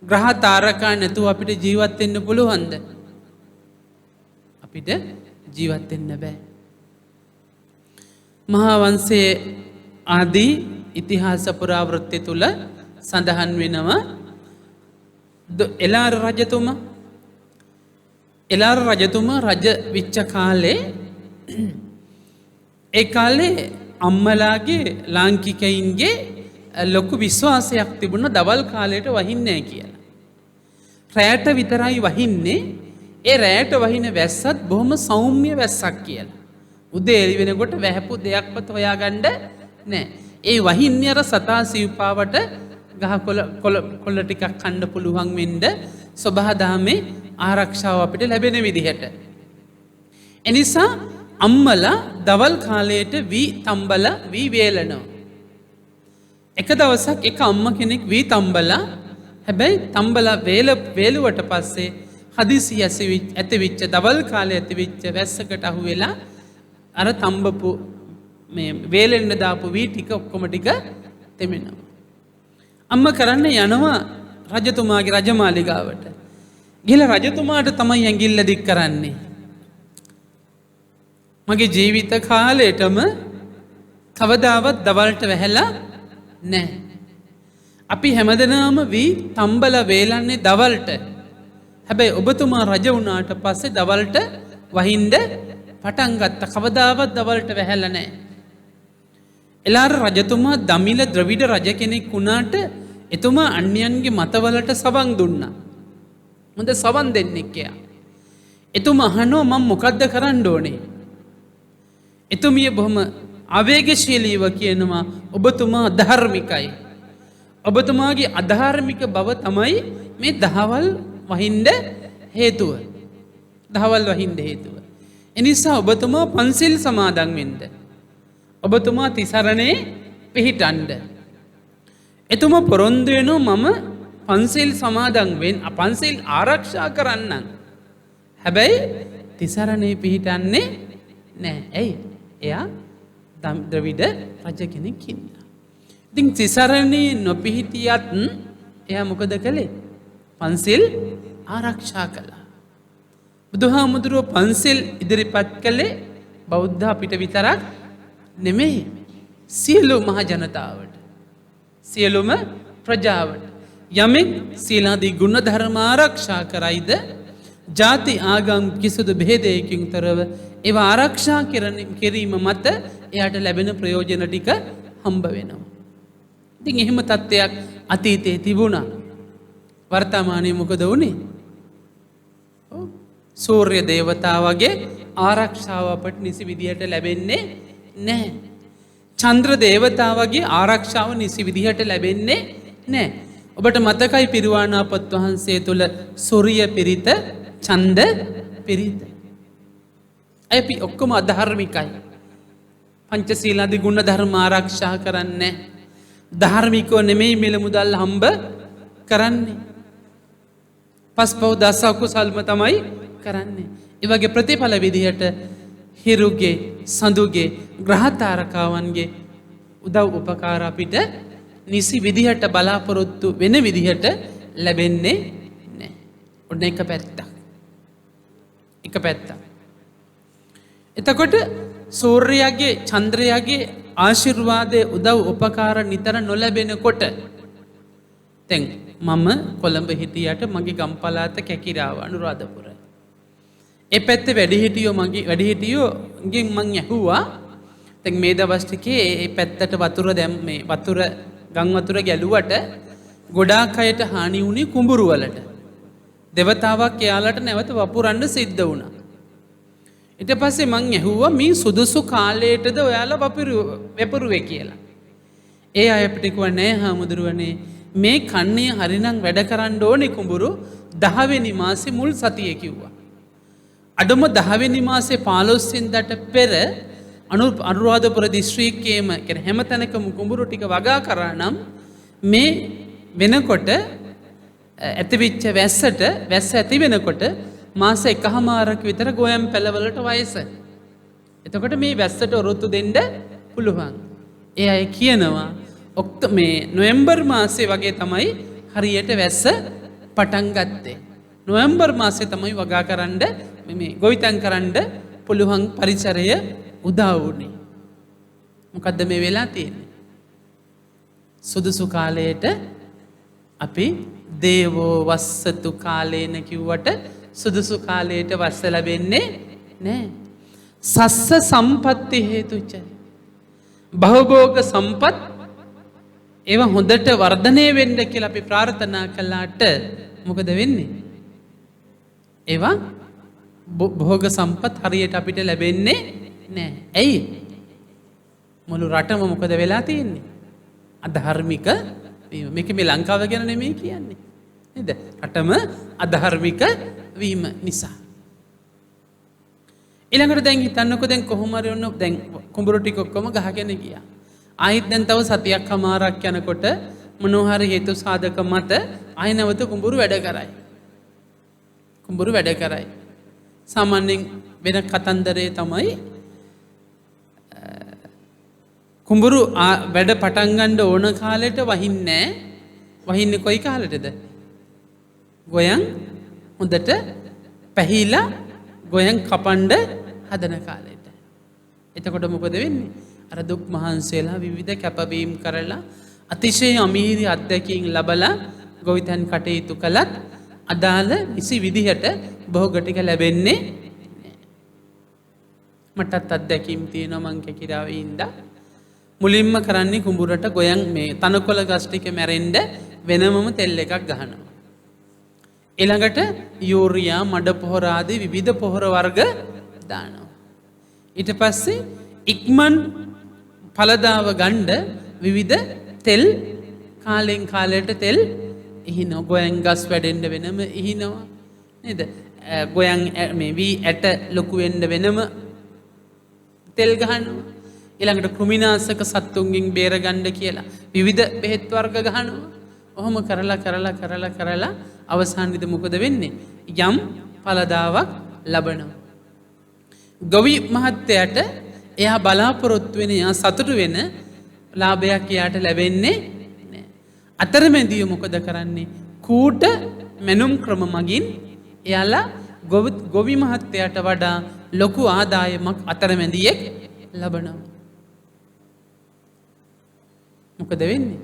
ග්‍රහ තාරකා නැතුව අපිට ජීවත් වෙන්න පුළුවන්ද? අපිට ජීවත් වෙන්න බෑ. මහා වංශයේ ආදී ඉතිහාස පුරාවෘත්ති තුල සඳහන් වෙනවා එළාර රජතුමා රජ විච්ච කාලේ ඒ කාලේ අම්මලාගේ ලාංකිකයින්ගේ ලොකු විශ්වාසයක් තිබුණා දවල් කාලයට වහින්නේ නැහැ කියලා. රැයට විතරයි වහින්නේ. ඒ රැයට වහින වැස්සත් බොහොම සෞම්‍ය වැස්සක් කියලා. උදේ එළි වෙනකොට වැහපු දෙයක්වත් හොයාගන්න නැහැ. ඒ වහින්නේ අර සතා සිව්පාවට කොළ ටිකක් කන්න පුළුවන් වෙන්න සබහාදහමේ ආරක්ෂාව අපිට ලැබෙන විදිහට. එනිසා අම්මලා දවල් කාලයට වී තම්බලා වී වේලනවා. එක දවසක් එක අම්ම කෙනෙක් වී තම්බලා හැබැයි තම්බලා වේලුවට පස්සේ හදිසි ඇතිවිච්ච දවල් කාලේ ඇතිවිච්ච වැස්සකට අහු වෙලා අර තම්බපු මේ වේලෙන්න දාපු වී ටික ඔක්කොම ටික තෙමෙනවා. අම්ම කරන්න යනවා රජතුමාගේ රජමාලිගාවට. ගිහලා රජතුමාට තමයි ඇඟිල්ල දික් කරන්නේ. මගේ ජීවිත කාලෙටම කවදාවත් දවල්ට වැහැලා නැහැ. අපි හැමදෙනාම වී තම්බලා වේලන්නේ දවල්ට. හැබැයි ඔබතුමා රජ වුණාට පස්සේ දවල්ට වහින්න පටන් ගත්ත. කවදාවත් දවල්ට වැහැලා නැහැ. එළාර රජතුමා දමිළ ද්‍රවිඩ රජ කෙනෙක් වුණාට එතුමා අන්‍යයන්ගේ මතවලට සවන් දුන්නා. හොඳ සවන් දෙන්නෙක් එයා. එතුමා අහනවා මම මොකද්ද කරන්න ඕනේ? එතුමිය බොහොම ආවේගශීලීව කියනවා ඔබතුමා අධාර්මිකයි. ඔබතුමාගේ අධාර්මික බව තමයි මේ දහවල් වහින්න හේතුව. දහවල් වහින්න හේතුව. එනිසා ඔබතුමා පන්සිල් සමාදන් වෙන්න. ඔබතුමා තිසරණේ පිහිටන්න. එතුමා පොරොන්දු වෙනවා මම පන්සිල් සමාදන් වෙන්න පන්සිල් ආරක්ෂා කරන්නම්. හැබැයි තිසරණේ පිහිටන්නේ නැහැ. ඇයි? එයා ද්‍රවිඩ රජ කෙනෙක් හින්දා. ඉතින් තිසරණේ නොපිහිටියත් එයා මොකද කළේ? පන්සිල් ආරක්ෂා කළා. බුදුහාමුදුරුවෝ පන්සිල් ඉදිරිපත් කළේ බෞද්ධ අපිට විතරක් නෙමෙයි සියලු මහ ජනතාවට. සියලුම ප්‍රජාවට. යමෙක් සීලාදී ගුණ ධර්ම ආරක්ෂා කරයිද ජාති ආගම් කිසිදු භේදයකින් තොරව ඒවා ආරක්ෂා කිරීම මත එයාට ලැබෙන ප්‍රයෝජන ටික හම්බ වෙනවා. ඉතින් එහෙම තත්ත්වයක් අතීතයේ තිබුණා. වර්තමානයේ මොකද වුනේ? සූර්ය දේවතාවගේ ආරක්ෂාව අපට නිසි විදිහට ලැබෙන්නේ නැහැ. චන්ද්‍ර දේවතාවගේ ආරක්ෂාව නිසි විදිහට ලැබෙන්නේ නැහැ. ඔබට මතකයි පිරිවානා පොත් වහන්සේ තුල සූර්ය පිරිත, ඡන්ද පිරිත. අපි ඔක්කොම අධාර්මිකයි. පංචශීලාදී ගුණ ධර්ම ආරක්ෂා කරන්නේ ධාර්මිකව නෙමෙයි මිල මුදල් හම්බ කරන්නේ. පස්පව් දස කුසල්ම තමයි කරන්නේ. ඒ වගේ ප්‍රතිඵල විදිහට හිරුගේ, සඳුගේ, ග්‍රහ තාරකාවන්ගේ උදව් උපකාර අපිට නිසි විදිහට බලාපොරොත්තු වෙන විදිහට ලැබෙන්නේ නැහැ. ඔන්න එක පැත්තක්. එක පැත්තක්. එතකොට සූර්යයාගේ, චන්ද්‍රයාගේ ආශිර්වාදයේ උදව් උපකාර නිතර නොලැබෙනකොට දැන් මම කොළඹ හිටියට මගේ ගම්පලාත කැකිරාව අනුරාධපුර. ඒ පැත්තේ වැඩිහිටියෝගෙන් මං ඇහුවා දැන් මේ දවස් ටිකේ මේ පැත්තට වතුර මේ වතුර ගම් වතුර ගැලුවට ගොඩාක් අයට හානි වුණේ කුඹුරු වලට. දෙවතාවක් එයාලට නැවත වපුරන්න සිද්ධ වුණා. ඊට පස්සේ මං ඇහුවා මේ සුදුසු කාලයටද ඔයාලා වපුරුවේ කියලා. ඒ අය අපිට කිව්වා නෑ හාමුදුරුවනේ මේ කන්නේ හරිනම් වැඩ කරන්න ඕනේ කුඹුරු 10 වෙනි මාසේ මුල් සතියේ කිව්වා. අඩුම 10 වෙනි මාසේ 15 වෙනිදාට පෙර අනුරාධපුර දිස්ත්‍රික්කයේම කියන්නේ හැම තැනකම කුඹුරු ටික වගා කරා නම් මේ වෙනකොට ඇතිවිච්ච වැස්ස ඇති වෙනකොට මාස 1මාරක් විතර ගෝයම් පැලවලට වයස. එතකොට මේ වැස්සට ඔරොත්තු දෙන්න පුළුවන්. ඒ අය කියනවා මේ නොවැම්බර් මාසේ වගේ තමයි හරියට වැස්ස පටන් ගත්තේ. නොවැම්බර් මාසේ තමයි වගා කරන්න මේ ගොවිතැන් කරන්න පුළුවන් පරිසරය උදා වුණේ. මොකද්ද මේ වෙලා තියෙන්නේ? සුදුසු කාලයට අපි දේවෝ වස්සතු කාලේන කිව්වට සුදුසු කාලයට වස්ස ලැබෙන්නේ නැහැ. සස්ස සම්පත්ති හේතුච්ච. භවභෝග සම්පත් ඒවා හොඳට වර්ධනය වෙන්න කියලා අපි ප්‍රාර්ථනා කළාට මොකද වෙන්නේ? ඒවා භෝග සම්පත් හරියට අපිට ලැබෙන්නේ නැහැ. ඇයි? මුළු රටම මොකද වෙලා තියෙන්නේ? අධාර්මික වීම. මේක මේ ලංකාව ගැන නෙමෙයි කියන්නේ. නේද? රටම අධාර්මික වීම නිසා. ඊළඟට දැන් හිතන්නකෝ දැන් කොහොම හරි ඔන්න දැන් කුඹුරු ටික ඔක්කොම ගහගෙන ගියා. ආයෙත් දැන් තව සතියක් හමාරක් යනකොට මොනවා හරි හේතු සාධක මත ආයෙ නැවත කුඹුරු වැඩ කරයි. කුඹුරු වැඩ කරයි. සාමාන්‍යයෙන් වෙන කතන්දරේ තමයි කුඹුරු වැඩ පටන් ගන්න ඕන කාලෙට වහින්නේ වහින්නේ කොයි කාලෙටද? ගොයන් හොඳට පැහිලා ගොයන් කපන්න හදන කාලෙට. එතකොට මොකද වෙන්නේ? අර දුක් මහන්සියලා විවිධ කැපවීම් කරලා අතිශය අමීරි අත්දැකීම් ලැබලා ගොවිතැන් කටයුතු කළත් අදාළ කිසි විදිහට භෝග ටික ලැබෙන්නේ නැහැ. මටත් අත්දැකීම් තියෙනවා මං කැකිරාවේ ඉඳලා මුලින්ම කරන්නේ කුඹුරට ගොයන් මේ තනකොළ ගස් ටික මැරෙන්න වෙනමම තෙල් එකක් ගහනවා. ඊළඟට යූරියා මඩ පොහොර ආදී විවිධ පොහොර වර්ග දානවා. ඊට පස්සේ ඉක්මන් ඵලදාව ගන්න විවිධ තෙල් කාලෙන් කාලයට තෙල් ඉහිනවා. ගොයන් ගස් වැඩෙන්න වෙනම ඉහිනවා. නේද? ගොයන් මේ වී ඇට ලොකු වෙන්න වෙනම තෙල් ගහනවා. ඊළඟට කෘමිනාශක සත්තුන්ගෙන් බේරගන්න කියලා විවිධ බෙහෙත් වර්ග ගහනවා. ඔහොම කරලා අවසානයේදී මොකද වෙන්නේ? යම් ඵලදාවක් ලබනවා. ගොවි මහත්තයාට එයා බලාපොරොත්තු වෙන එයා සතුටු වෙන ලාභයක් එයාට ලැබෙන්නේ නැහැ. අතරමැදිය මොකද කරන්නේ? කූට මැනුම් ක්‍රම මගින් එයාලා ගොවි මහත්තයාට වඩා ලොකු ආදායමක් අතරමැදියෙක් ලබනවා. මොකද වෙන්නේ?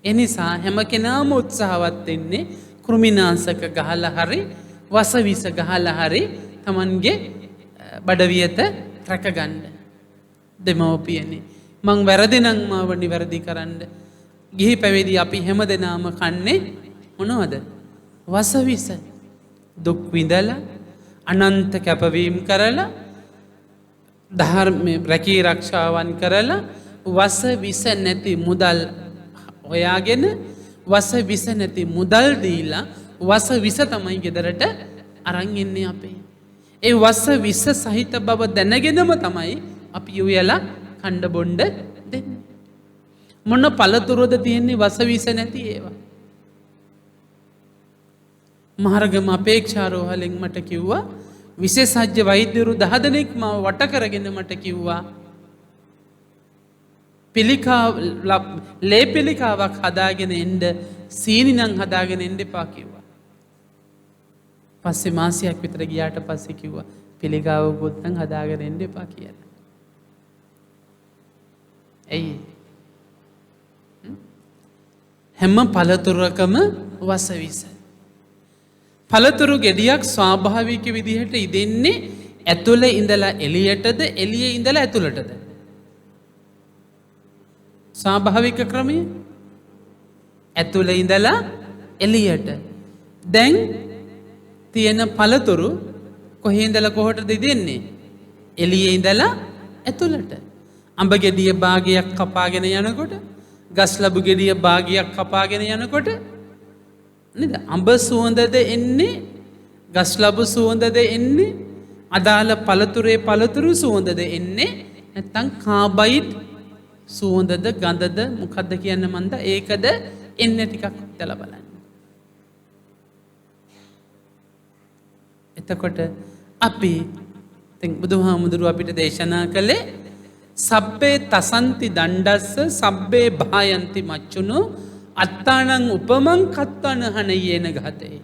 එනිසා හැම කෙනාම උත්සාහවත් වෙන්නේ කෘමිනාශක ගහලා හරි වසවිස ගහලා හරි Tamange බඩවියත රැකගන්න. දෙමව්පියනේ මං වැරදි නම් මාව නිවැරදි කරන්න. ගිහි පැවිදි අපි හැමදෙනාම කන්නේ මොනවද? වසවිස. දුක් විඳලා අනන්ත කැපවීම කරලා ධර්මයේ රැකී ආරක්ෂාවන් කරලා වස විස නැති මුදල් හොයාගෙන වස විස නැති මුදල් දීලා වස විස තමයි ගෙදරට අරන් එන්නේ අපේ. ඒ වස විස සහිත බව දැනගෙනම තමයි අපි උයලා කණ්ඩ බොණ්ඩ දෙන්නේ. මොන පළතුරුද තියෙන්නේ වස විස නැති ඒවා. මහරගම අපේක්ෂාරෝහලෙන් මට කිව්වා විශේෂඥ වෛද්‍යවරු 10 දෙනෙක් මාව වට කරගෙන මට කිව්වා ලේ පිළිකාවක් හදාගෙන එන්න සීනි නම් හදාගෙන එන්න එපා කිව්වා. පස්සේ මාසයක් විතර ගියාට පස්සේ කිව්වා පිළිකාවකුත් නම් හදාගෙන එන්න එපා කියලා. ඇයි? හැම පළතුරකම වසවිස. පළතුරු ගෙඩියක් ස්වාභාවික විදිහට ඉදෙන්නේ ඇතුළේ ඉඳලා එළියටද එළියේ ඉඳලා ඇතුළටද? ස්වාභාවික ක්‍රමය. ඇතුළේ ඉඳලා එළියට. දැන් තියෙන පළතුරු කොහේ ඉඳලා කොහටද දෙන්නේ? එළියේ ඉඳලා ඇතුළට. අඹ ගෙඩිය භාගයක් කපාගෙන යනකොට, ගස් ලැබු ගෙඩිය භාගයක් කපාගෙන යනකොට නේද? අඹ සුවඳද එන්නේ, ගස් ලැබු සුවඳද එන්නේ, අදාළ පළතුරේ පළතුරු සුවඳද එන්නේ, නැත්නම් කාබයිඩ් සුවඳද ගඳද මොකද්ද කියන්න මන්ද ඒකද එන්නේ ටිකක් හිතලා බලන්න. එතකොට අපි දැන් බුදුහාමුදුරුව අපිට දේශනා කළේ සබ්බේ තසන්ති දණ්ඩස්ස සබ්බේ භායන්ති මච්චුනෝ අත්තානං උපමං කත්තන හනයේන ගතේ.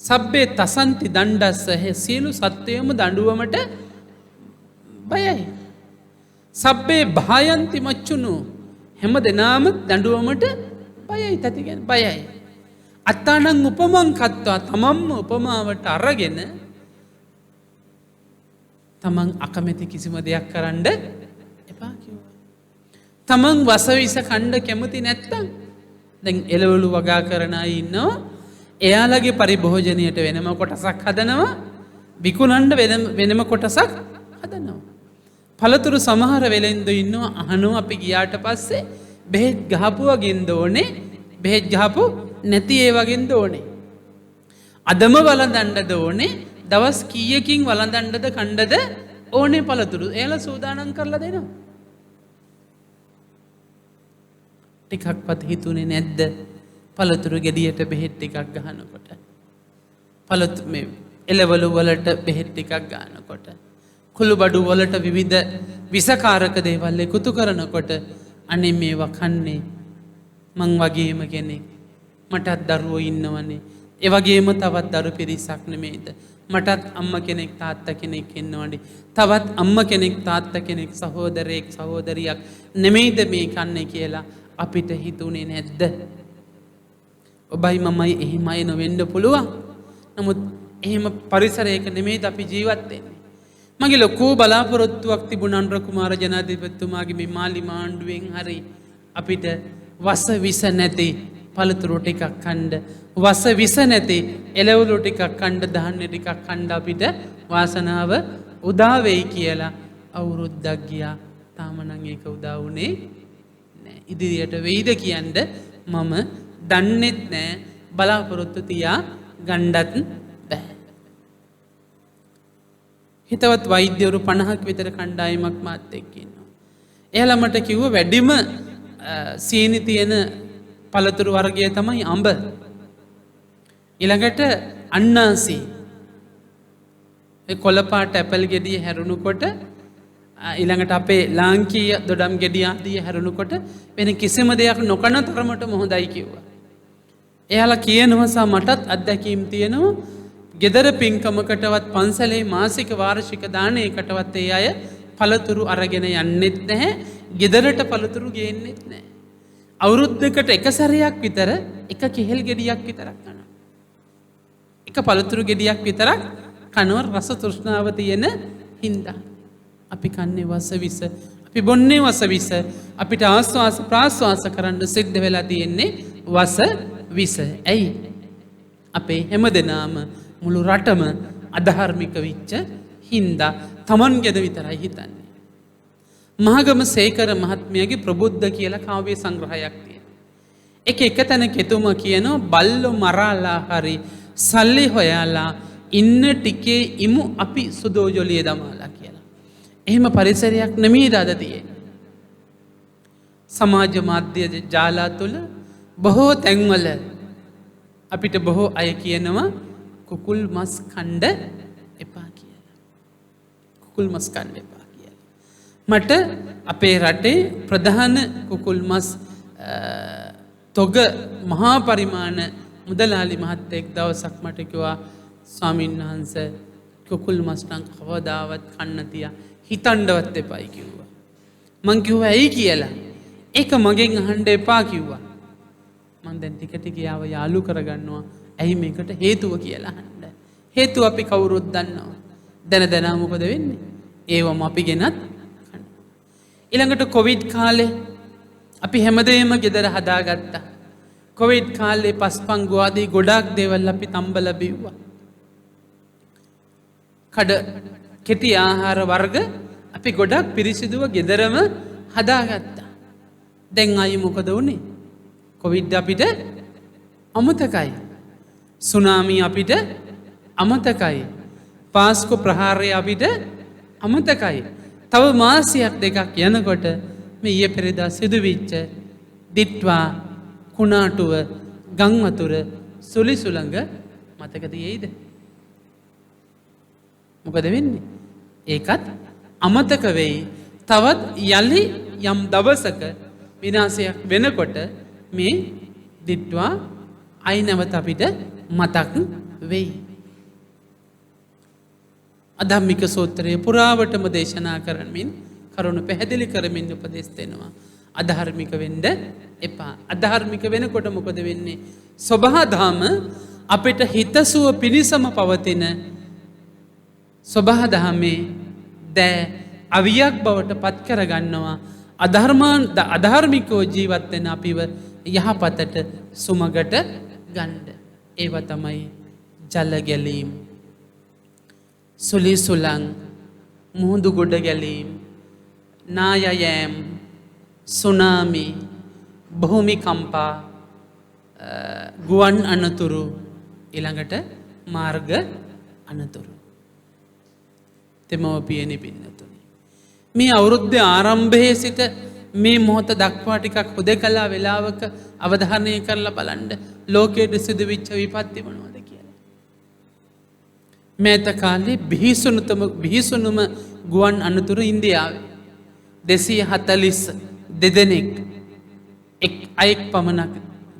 සබ්බේ තසන්ති දණ්ඩස්ස සියලු සත්වයම දඬුවමට බයයි. සබ්බේ භායන්ති මච්චුනෝ හැම දෙනාම දඬුවමට බයයි. තති කියන්නේ බයයි. අත්තානං උපමං කත්වා තමන්ම උපමාවට අරගෙන තමන් අකමැති කිසිම දෙයක් කරන්න එපා කිව්වා. තමන් වසවිස කණ්ඩ කැමති නැත්තම් දැන් එළවලු වගා කරන අය ඉන්නවා. එයාලගේ පරිභෝජනයට වෙනම කොටසක් හදනවා, විකුණන්න වෙනම කොටසක් හදනවා. පළතුරු සමහර වෙලෙන්දෝ ඉන්නවා අහනවා අපි ගියාට පස්සේ බෙහෙත් ගහපුවා ගෙන්ද ඕනේ, බෙහෙත් ගහපු නැති ඒ වගේන්ද ඕනේ. අදම වළඳන්නද ඕනේ, දවස් කීයකින් වළඳන්නද කණ්ඩද ඕනේ පළතුරු. එයාලා සූදානම් කරලා දෙනවා. ටිකක්වත් හිතුනේ නැද්ද පළතුරු ගෙඩියට බෙහෙත් ටිකක් ගහනකොට? පළතුරු මේ එළවලු වලට බෙහෙත් ටිකක් ගන්නකොට, කුළු බඩු වලට විවිධ විසකාරක දේවල් එකතු කරනකොට අනේ මේවා කන්නේ මං වගේම කෙනෙක්, මටත් දරුවෝ ඉන්නවනේ, ඒ වගේම තවත් දරු පිරිසක් නෙමෙයිද, මටත් අම්ම කෙනෙක් තාත්තා කෙනෙක් ඉන්නවනේ, තවත් අම්ම කෙනෙක් තාත්තා කෙනෙක් සහෝදරයෙක් සහෝදරියක් නෙමෙයිද මේ කන්නේ කියලා අපිට හිතුනේ නැද්ද? ඔබයි මමයි එහෙමයි නොවෙන්න පුළුවන්. නමුත් එහෙම පරිසරයක නෙමෙයිද අපි ජීවත් වෙන්නේ. මගේ ලොකු බලාපොරොත්තුවක් තිබුණා අනුර කුමාර ජනාධිපතිතුමාගේ මේ මාලි මාණ්ඩුවෙන් හරි අපිට වස විස නැති පළතුරු ටිකක් කන්න, වස විස නැති එළවලු ටිකක් කන්න, ධාන්‍ය ටිකක් කන්න අපිට වාසනාව උදා වෙයි කියලා අවුරුද්දක් ගියා. තාම නම් ඒක උදා වුණේ නැහැ. ඉදිරියට වෙයිද කියන්න මම දන්නෙත් නැහැ. බලාපොරොත්තු තියා ගණ්ඩත් බෑ. හිතවත් වෛද්‍යවරු 50ක් විතර කණ්ඩායමක් මාත් එක්ක ඉන්නවා. එයාලා මට කිව්ව වැඩිම සීනි තියෙන පළතුරු වර්ගය තමයි අඹ. ඊළඟට අන්නාසි. ඒ කොළපාට ඇපල් ගෙඩිය හැරුණුකොට ඊළඟට අපේ ලාංකීය දොඩම් ගෙඩිය ආදී හැරුණුකොට වෙන කිසිම දෙයක් නොකන තරමටම හොඳයි කිව්වා. එයාලා කියනවා මටත් අත්දැකීම් තියෙනවා. ගෙදර පින්කමකටවත් පන්සලේ මාසික වාර්ෂික දානයකටවත් ඒ අය පළතුරු අරගෙන යන්නෙත් නැහැ. ගෙදරට පළතුරු ගේන්නෙත් නැහැ. අවුරුද්දකට එක සැරයක් විතර එක කෙහෙල් ගෙඩියක් විතරක් කනවා. එක පළතුරු ගෙඩියක් විතරක් කනවා රස තෘෂ්ණාව තියෙන හින්දා. අපි කන්නේ වස විස, අපි බොන්නේ වස විස, අපිට ආස්වාස ප්‍රාස්වාස කරන්න සිද්ධ වෙලා තියෙන්නේ වස විස. ඇයි? අපේ හැමදෙනාම මුළු රටම අධාර්මික විච්ච හින්දා තමන්ගෙද විතරයි හිතන්නේ. මහගම සේකර මහත්මයාගේ ප්‍රබුද්ධ කියලා කාව්‍ය සංග්‍රහයක් තියෙනවා. එක තැනක එතුමා කියනවා බල්ලෝ මරාලා හරි සල්ලි හොයාලා ඉන්න ටිකේ ඉමු අපි සුදෝජොලිය දමාලා කියලා. එහෙම පරිසරයක් නෙමෙයිද අද තියෙන්නේ. සමාජ මාධ්‍ය ජාලා තුල බොහෝ තැන්වල අපිට බොහෝ අය කියනවා කුකුල් මස් කණ්ඩ එපා කියලා. කුකුල් මස් කණ්ඩ එපා කියලා. මට අපේ රටේ ප්‍රධාන කුකුල් මස් තොග මහා පරිමාණ මුදලාලි මහත්තයෙක් දවසක් මට කිව්වා ස්වාමීන් වහන්සේ කුකුල් මස් නම් කවදාවත් කන්න තියා හිතන්නවත් එපායි කිව්වා. මං කිව්වා ඇයි කියලා. ඒක මගෙන් අහන්න එපා කිව්වා. මං දැන් ටික ටික යාව යාළු කරගන්නවා. ඇයි මේකට හේතුව කියලා අහන්න. හේතුව අපි කවුරුත් දන්නවා. දැන මොකද වෙන්නේ? ඒවම අපි ගෙනත් කනවා. ඊළඟට කොවිඩ් කාලේ අපි හැමදේම ගෙදර හදාගත්තා. කොවිඩ් කාලේ පස්පංගු ආදී ගොඩාක් දේවල් අපි තම්බල බිව්වා. කඩ කෙටි ආහාර වර්ග අපි ගොඩක් පිරිසිදුව ගෙදරම හදාගත්තා. දැන් අයි මොකද වුණේ? කොවිඩ් අපිට අමතකයි. සුනාමි අපිට අමතකයි. පාස්කු ප්‍රහාරය අපිට අමතකයි. තව මාසයක් දෙකක් යනකොට මේ ඊයේ පෙරේදා සිදුවිච්ච දිට්වා කුණාටුව ගංවතුර සුලි සුළඟ මතකද යයිද? මොකද වෙන්නේ? ඒකත් අමතක වෙයි. තවත් යලි යම් දවසක විනාශයක් වෙනකොට මේ දිට්වා අයි නැවත අපිට මතක් වෙයි. අධම්මික සූත්‍රයේ පුරාවටම දේශනා කරමින් කරුණු පැහැදිලි කරමින් උපදෙස් දෙනවා. අධාර්මික වෙන්න එපා. අධාර්මික වෙනකොට මොකද වෙන්නේ? සබහාදහම අපිට හිතසුව පිණිසම පවතින සබහාදහමේ දෑ අවියක් බවට පත් කරගන්නවා. අධාර්මිකෝ ජීවත් වෙන අපිව යහපතට සුමගට ගන්න. ඒව තමයි ජල ගැලීම්, සුලි සුළං, මුහුදු ගොඩ ගැලීම්, නායයෑම්, සුනාමි, භූමිකම්පා, ගුවන් අනතුරු, ඊළඟට මාර්ග අනතුරු. දෙමව්පියනි පින්නතුනි, මේ අවුරුද්දේ ආරම්භයේ සිට මේ මොහොත දක්වා ටිකක් හුදකලා වෙලාවක අවධානය කරලා බලන්න ලෝකයේ සිදුවිච්ච විපත්ති මොනවද කියලා. මේත කාලේ බිහිසුණුම ගුවන් අනතුරු ඉන්දියාවේ 242 දෙනෙක් අයෙක් පමණක්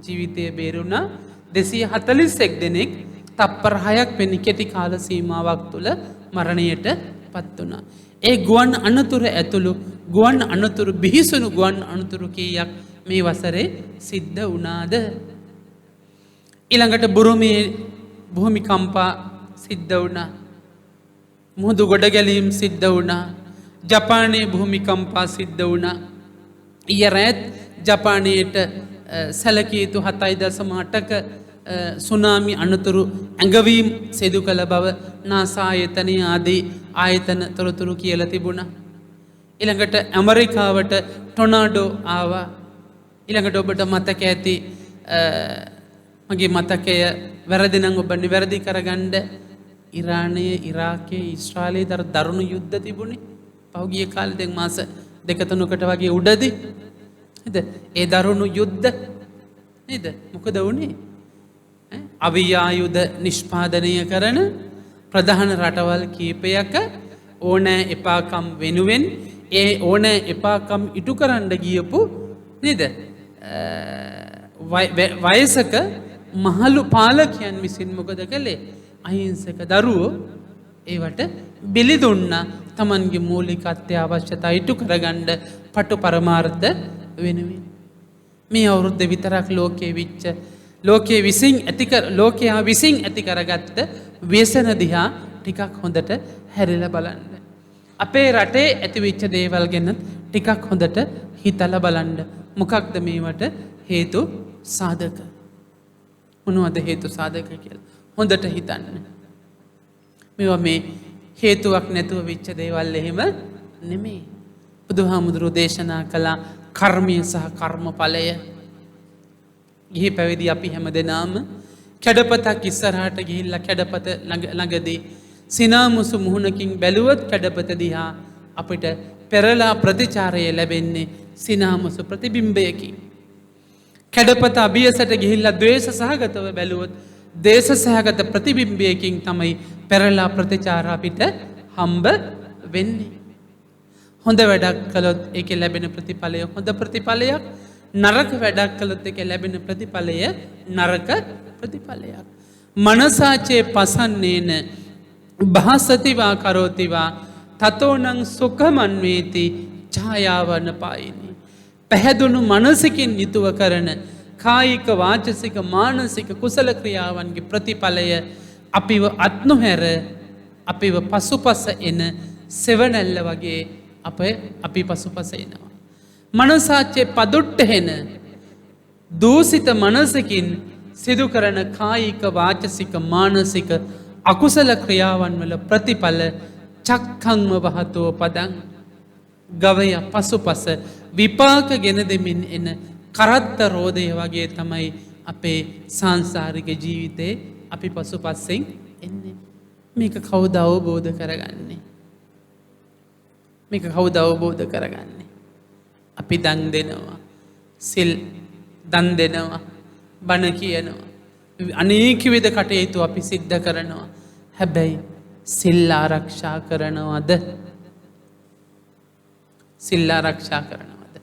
ජීවිතය බේරුණා. 241 දෙනෙක් තප්පර 6ක් වෙනි කෙටි කාල සීමාවක් තුළ මරණයට පත් වුණා. ඒ ගුවන් අනතුර ඇතුළු ගුවන් අනතුරු බිහිසුණු ගුවන් අනතුරු කීයක් මේ වසරේ සිද්ධ වුණාද? ඊළඟට බුරුමේ භූමිකම්පා සිද්ධ වුණා. මුහුදු ගොඩ ගැලීම් සිද්ධ වුණා. ජපානයේ භූමිකම්පා සිද්ධ වුණා. ඊයේ රාත් ජපානයේට සැලකිය යුතු 7.8ක සුනාමි අනතුරු ඇඟවීම් සිදු කළ බව නාසා ආයතනය ආදී ආයතන තොරතුරු කියලා තිබුණා. ඊළඟට ඇමරිකාවට ටොනාඩෝ ආවා. ඊළඟට ඔබට මතක ඇති මගේ මතකය වැරදි නම් ඔබ නිවැරදි කරගන්න ඉරානයේ ඉරාකයේ ඊශ්‍රායලයේ දරුණු යුද්ධ තිබුණේ පහුගිය කාලේ දැන් මාස 2-3කට වගේ උඩදී නේද? ඒ දරුණු යුද්ධ නේද? මොකද වුණේ? අවියායුධ නිෂ්පාදනය කරන ප්‍රධාන රටවල් කීපයක ඕනෑ එපාකම් වෙනුවෙන් ඒ ඕනෑ එපාකම් ඉටු කරන්න ගියපු නේද? වයසක මහලු පාලකයන් විසින් මොකද කළේ? අහිංසක දරුවෝ ඒවට බිලි දුන්නා තමන්ගේ මූලික අත්‍යවශ්‍යතා ඉටු කරගන්න පටු පරමාර්ථ වෙනුවෙන්. මේ අවුරුද්ද විතරක් ලෝකයේ විසින් ඇති කරගත්ත ව්‍යසන දිහා ටිකක් හොඳට හැරිලා බලන්න. අපේ රටේ ඇතිවෙච්ච දේවල් ගැන ටිකක් හොඳට හිතලා බලන්න. මොකක්ද මේවට හේතු සාධක? මොනවද හේතු සාධක කියලා හොඳට හිතන්න. මේවා මේ හේතුවක් නැතුව වෙච්ච දේවල් එහෙම නෙමෙයි. බුදුහාමුදුරුවෝ දේශනා කළ කර්මය සහ කර්මඵලය. ගිහි පැවිදි අපි හැමදෙනාම කැඩපතක් ඉස්සරහට ගිහිල්ලා කැඩපත ළඟදී සිනාමුසු මුහුණකින් බැලුවොත් කැඩපත දිහා අපිට පෙරලා ප්‍රතිචාරය ලැබෙන්නේ සිනාමුසු ප්‍රතිබිම්බයකින්. කැඩපත අභියසට ගිහිල්ලා ද්වේෂ සහගතව බැලුවොත් දේශ සහගත ප්‍රතිබිම්බයකින් තමයි පෙරලා ප්‍රතිචාර අපිට හම්බ වෙන්නේ. හොඳ වැඩක් කළොත් ඒකේ ලැබෙන ප්‍රතිඵලය හොඳ ප්‍රතිඵලයක්. නරක වැඩක් කළොත් ඒකේ ලැබෙන ප්‍රතිඵලය නරක ප්‍රතිඵලයක්. මනසාචේ පසන්නේන භාසතිවා කරෝතිවා තතෝනං සුඛමන්වේති ඡායාවන පායිනි. පැහැදුණු මනසකින් යුතුව කරන කායික වාචසික මානසික කුසල ක්‍රියාවන්ගේ ප්‍රතිඵලය අපිව අත්නොහැර අපිව පසුපස එන සෙවණැල්ල වගේ අපි පසුපස එනවා. මනසාච්චේ පදුට්ට හෙන දූසිත මනසකින් සිදු කරන කායික වාචසික මානසික අකුසල ක්‍රියාවන් වල ප්‍රතිඵල චක්ඛංම වහතෝ පදං ගවය පසුපස විපාක ගෙන දෙමින් එන කරත්ත රෝධය වගේ තමයි අපේ සංසාරික ජීවිතේ අපි පසුපස්සෙන් එන්නේ. මේක කවුද අවබෝධ කරගන්නේ? මේක කවුද අවබෝධ කරගන්නේ? අපි දන් දෙනවා, සිල් දන් දෙනවා, බණ කියනවා, අනේක විද කටයුතු අපි සිද්ධ කරනවා. හැබැයි සිල් ආරක්ෂා කරනවද? සිල් ආරක්ෂා කරනවද?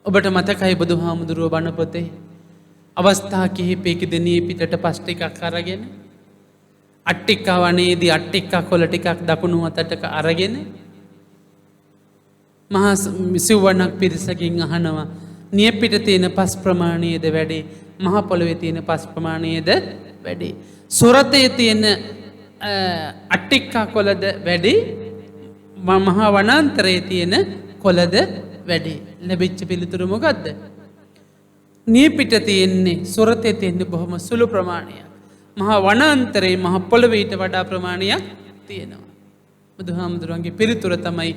ඔබට මතකයි බුදුහාමුදුරුවෝ බණ පොතේ අවස්ථා කිහිපයකදී නීපිටට පස් ටිකක් අරගෙන අට්ටික්කා වනේදී අට්ටික්කා කොළ ටිකක් දකුණු අතට අරගෙන මහා සිව්වණක් පිරිසකින් අහනවා නියපිට තියෙන පස් ප්‍රමාණයද වැඩි, මහ පොළොවේ තියෙන පස් ප්‍රමාණයද වැඩි, සොරතේ තියෙන අට්ටික්කා කොළද වැඩි, මහා වනාන්තරයේ තියෙන කොළද වැඩි? ලැබිච්ච පිළිතුර මොකද්ද? නියපිට තියෙන්නේ, සොරතේ තියෙන්නේ බොහොම සුළු ප්‍රමාණයක්. මහා වනාන්තරයේ මහ පොළොවේ ඊට වඩා ප්‍රමාණයක් තියෙනවා. බුදුහාමුදුරන්ගේ පිළිතුර තමයි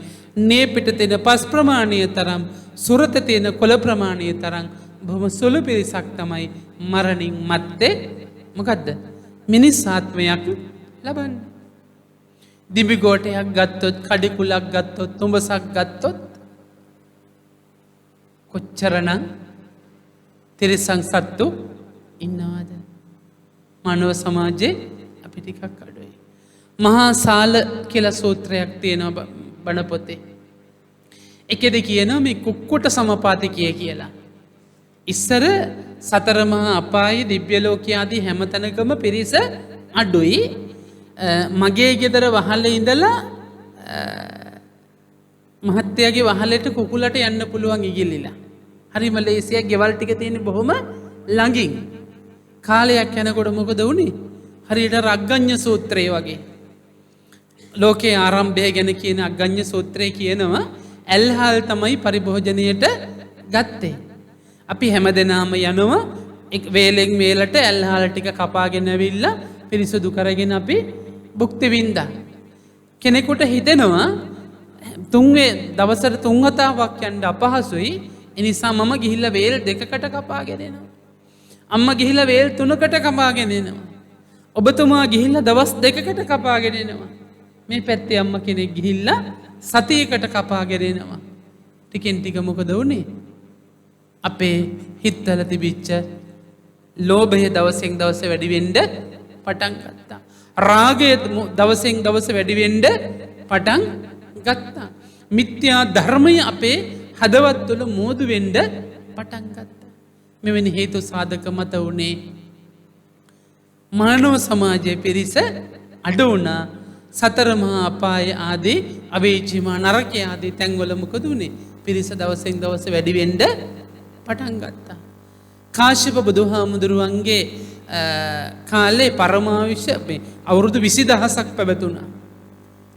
නියපිට තියෙන පස් ප්‍රමාණය තරම් සොරතේ තියෙන කොළ ප්‍රමාණය තරම් බොහොම සුළු පිරිසක් තමයි මරණින් මත්තේ මොකද්ද? මිනිස් ආත්මයක් ලබන්නේ. දිවි ගෝටයක් ගත්තොත්, කඩිකුලක් ගත්තොත්, තුඹසක් ගත්තොත් කොච්චරනම් තිරිසන් සත්තු ඉන්නවද? මානව සමාජයේ අපි ටිකක් අඩුයි. මහා සාල කියලා සූත්‍රයක් තියෙනවා බණ පොතේ. එකෙදි කියනවා මේ කුක්කුට සමපාතිකය කියලා. ඉස්සර සතර මහා අපායේ දිව්‍ය ලෝකයේ ආදී හැමතැනකම පිරිස අඩුයි. මගේ ගෙදර වහලේ ඉඳලා මහත්තයාගේ වහලට කුකුලට යන්න පුළුවන් ඉගිල්ලිලා. හරිම ලේසියක්. ගෙවල් ටික තියෙන්නේ බොහොම ළඟින්. කාලයක් යනකොට මොකද වුනේ? හරියට අග්ගඤ්ඤ සූත්‍රය වගේ. ලෝකේ ආරම්භය ගැන කියන අග්ගඤ්ඤ සූත්‍රය කියනවා ඇල්හල් තමයි පරිභෝජනයට ගත්තේ. අපි හැමදෙනාම යනවා වේලෙන් වේලට ඇල්හල් ටික කපාගෙන ඇවිල්ලා පිරිසුදු කරගෙන අපි භුක්ති විඳා. කෙනෙකුට හිතෙනවා තුන්වේ දවසට 3 වතාවක් යන්න අපහසුයි. ඒ නිසා මම ගිහිල්ලා වේල් 2කට කපාගෙන එනවා. අම්මා ගිහිල්ලා වේල් 3කට කපාගෙන එනවා. ඔබතුමා ගිහිල්ලා දවස් 2කට කපාගෙන එනවා. මේ පැත්තේ අම්මා කෙනෙක් ගිහිල්ලා සතියකට කපාගෙන එනවා. ටිකෙන් ටික මොකද වුනේ? අපේ හිතවල තිබිච්ච ලෝභය දවසෙන් දවස වැඩි වෙන්න පටන් ගත්තා. රාගය දවසෙන් දවස වැඩි වෙන්න පටන් ගත්තා. මිත්‍යා ධර්මය අපේ හදවත් තුළ මෝදු වෙන්න පටන් ගත්තා. මෙවැනි හේතු සාධක මත උනේ මානව සමාජයේ පිරිස අඩු වුණා. සතර මහා අපාය ආදී අවේචිමා නරකය ආදී තැන්වල මොකද උනේ? පිරිස දවසෙන් දවස වැඩි වෙන්න පටන් ගත්තා. කාශ්‍යප බුදුහාමුදුරුවන්ගේ කාලේ පරමාවිෂ අවුරුදු 20000ක් පැවතුණා.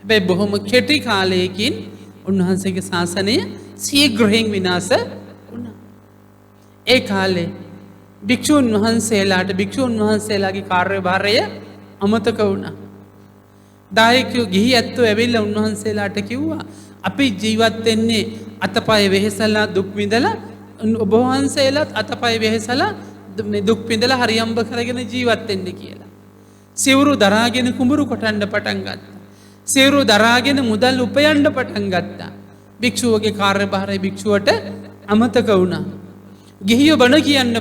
හැබැයි බොහොම කෙටි කාලයකින් උන්වහන්සේගේ ශාසනය ශීඝ්‍රයෙන් විනාශ වුණා. ඒ කාලේ භික්ෂුන් වහන්සේලාගේ කාර්යභාරය අමතක වුණා. දායකයෝ ගිහි ඇත්තෝ ඇවිල්ලා උන්වහන්සේලාට කිව්වා අපි ජීවත් වෙන්නේ අතපය වෙහෙසලා දුක් විඳලා, ඔබ වහන්සේලාත් අතපය වෙහෙසලා දුක් විඳලා හරියම්බ කරගෙන ජීවත් වෙන්න කියලා. සිවුරු දරාගෙන කුඹුරු කොටන්න පටන් ගත්තා. සිවුරු දරාගෙන මුදල් උපයන්න පටන් ගත්තා. භික්ෂුවගේ කාර්යභාරය භික්ෂුවට අමතක වුණා. ගිහියෝ බණ කියන්න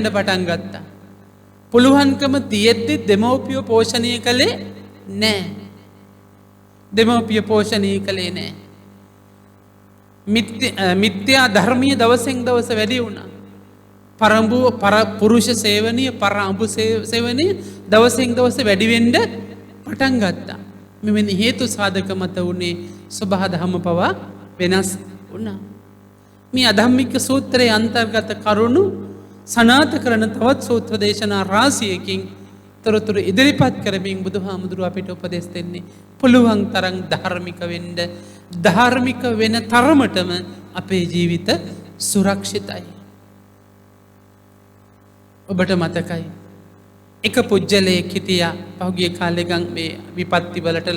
පටන් ගත්තා. පුළුවන්කම තියෙද්දි දෙමව්පියෝ පෝෂණය කළේ නැහැ. මිත්‍යා ධර්මීය දවසෙන් දවස වැඩි වුණා. පුරුෂ සේවනීය අඹු සේවනීය දවසෙන් දවස වැඩි වෙන්න පටන් ගත්තා. මෙවැනි හේතු සාධක මත උනේ සබහා දහම පවා වෙනස් වුණා. මේ අධම්මික සූත්‍රයේ අන්තර්ගත කරුණු සනාථ කරන තවත් සූත්‍ර දේශනා රාශියකින් තොරතුරු ඉදිරිපත් කරමින් බුදුහාමුදුරුව අපිට උපදෙස් දෙන්නේ පුළුවන් තරම් ධාර්මික වෙන්න, ධාර්මික වෙන තරමටම අපේ ජීවිත සුරක්ෂිතයි. ඔබට මතකයි එක පුජ්‍යලයෙක් හිටියා පහුගිය කාලෙකන් මේ විපත්ති වලට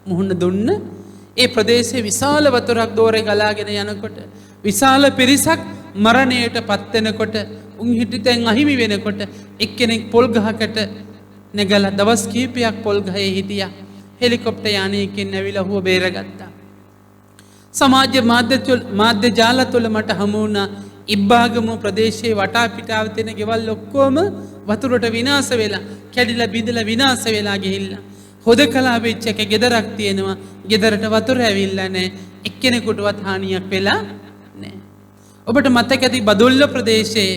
මුහුණ දුන්න. ඒ ප්‍රදේශයේ විශාල වතුරක් දෝරේ ගලාගෙන යනකොට විශාල පිරිසක් මරණයට පත් වෙනකොට උන් හිටිතෙන් අහිමි වෙනකොට එක්කෙනෙක් පොල් ගහකට නැගලා දවස් කිහිපයක් පොල් ගහේ හිටියා. හෙලිකොප්ටර් යානයකින් ඇවිල්ලා හුව බේරගත්තා. සමාජ මාධ්‍ය ජාල තුළ මට හමු වුණා ඉබ්බාගම ප්‍රදේශයේ වටා පිටාව තියෙන ගෙවල් ඔක්කොම වතුරට විනාශ වෙලා කැඩිලා බිඳලා විනාශ වෙලා ගිහිල්ලා. හොදකලා වෙච්ච එක ගෙදරක් තියෙනවා. ගෙදරට වතුර ඇවිල්ලා නැහැ. එක්කෙනෙකුටවත් හානියක් වෙලා නැහැ. ඔබට මතක ඇති බදුල්ල ප්‍රදේශයේ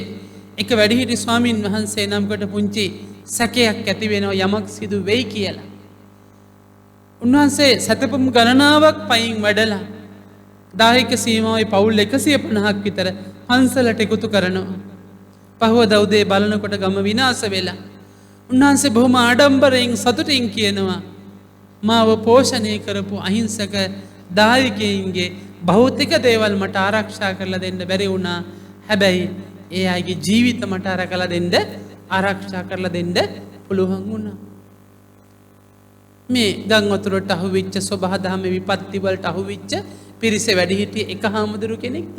එක වැඩිහිටි ස්වාමින් වහන්සේ නමකට පුංචි සැකයක් ඇති වෙනවා යමක් සිදු වෙයි කියලා. උන්වහන්සේ සතපම් ගණනාවක් පයින් වැඩලා දායක සීමාවේ පවුල් 150ක් විතර පන්සලට එකතු කරනවා. පහවද උදේ බලනකොට ගම විනාශ වෙලා. උන්වහන්සේ බොහොම ආඩම්බරයෙන් සතුටින් කියනවා මාව පෝෂණය කරපු අහිංසක දායකයින්ගේ භෞතික දේවල් මට ආරක්ෂා කරලා දෙන්න බැරි වුණා. හැබැයි ඒ අයගේ ජීවිත මට ආරක්ෂා කරලා දෙන්න පුළුවන් වුණා. මේ ගම් වතුරට අහුවෙච්ච සබහාදහම විපත්ති වලට අහුවෙච්ච පිරිස වැඩිහිටිය එක හාමුදුරු කෙනෙක්ද?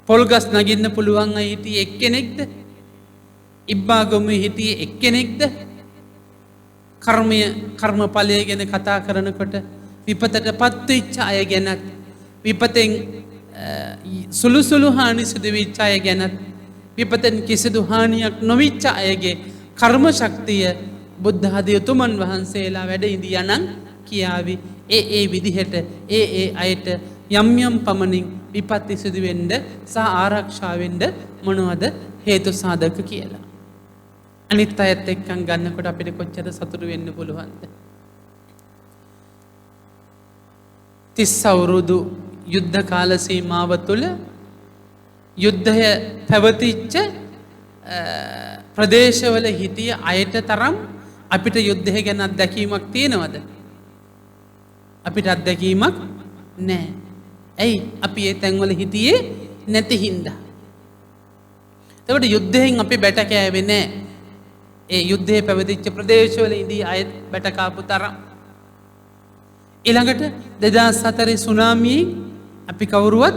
පොල්ගස් නගින්න පුළුවන් අය හිටියේ එක්කෙනෙක්ද? ඉබ්බාගමුවේ හිටියේ එක්කෙනෙක්ද? කර්මඵලය ගැන කතා කරනකොට විපතටපත් වෙච්ච අය ගැනත් විපතෙන් සුළු හානි සිදු වෙච්ච අය ගැනත් විපතෙන් කිසිදු හානියක් නොවිච්ච අයගේ කර්ම ශක්තිය බුද්ධ ආදී උතුමන් වහන්සේලා වැඩ ඉඳියානම් කියාවි. ඒ විදිහට ඒ අයට යම් යම් පමණින් විපත්ති සිදු වෙන්න සහ ආරක්ෂා වෙන්න මොනවද හේතු සාධක කියලා. අනිත් අයත් එක්කන් ගන්නකොට අපිට කොච්චර සතුටු වෙන්න පුළුවන්ද? 30 අවුරුදු යුද්ධ කාල සීමාව තුළ යුද්ධය පැවතිච්ච ප්‍රදේශවල හිටිය අයට තරම් අපිට යුද්ධය ගැන අත්දැකීමක් තියෙනවද? අපිට අත්දැකීමක් නැහැ. ඇයි? අපි ඒ තැන්වල හිටියේ නැති හින්දා. එතකොට යුද්ධයෙන් අපි බැට කෑවේ නැහැ. ඒ යුද්ධයේ පැවතිච්ච ප්‍රදේශවල ඉඳී අයත් බැට කාපු තරම්. ඊළඟට 2004 සුනාමියේ අපි කවුරුවත්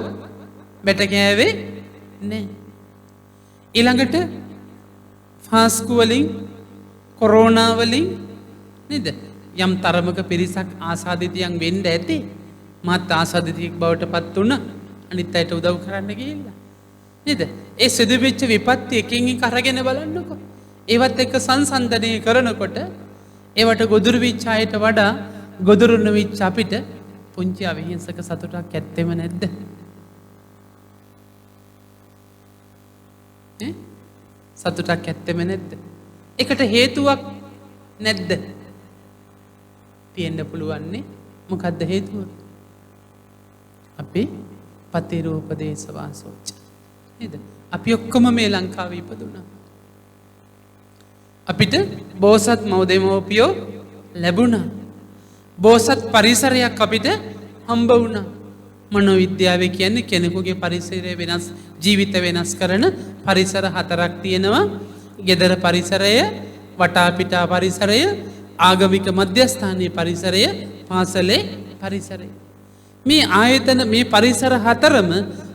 බැට කෑවේ නැහැ. ඊළඟට ෆාස්කු වලින් කොරෝනා වලින් නේද? යම් තරමක පිරිසක් ආසාදිතයන් වෙන්න ඇති. මාත් ආසාදිතයෙක් බවට පත් වුණා. අනිත් අයට උදව් කරන්න ගිහිල්ලා. නේද? ඒ සිදුවෙච්ච විපත්ති එකින් එක අරගෙන බලන්නකො. ඒවත් එක්ක සංසන්දනය කරනකොට ඒවට ගොදුරු වෙච්ච අයට වඩා ගොදුරු නොවිච්ච අපිට පුංචි අවිහිංසක සතුටක් ඇත්තෙම නැද්ද? සතුටක් ඇත්තෙම නැද්ද? ඒකට හේතුවක් නැද්ද? තියෙන්න පුළුවන්නේ. මොකද්ද හේතුව? අපි පතිරූපදේශ වාසෝච්ච. නේද? අපි ඔක්කොම මේ ලංකාවේ ඉපදුණා. අපිට බෝසත් මව්දෙමව්පියෝ ලැබුණා. බෝසත් පරිසරයක් අපිට හම්බ වුණා. මනෝවිද්‍යාවේ කියන්නේ කෙනෙකුගේ පරිසරය වෙනස්, ජීවිත වෙනස් කරන පරිසර 4ක් තියෙනවා. ගෙදර පරිසරය, වටාපිටා පරිසරය, ආගමික මධ්‍යස්ථානීය පරිසරය, පාසලේ පරිසරය. මේ ආයතන මේ පරිසර 4ම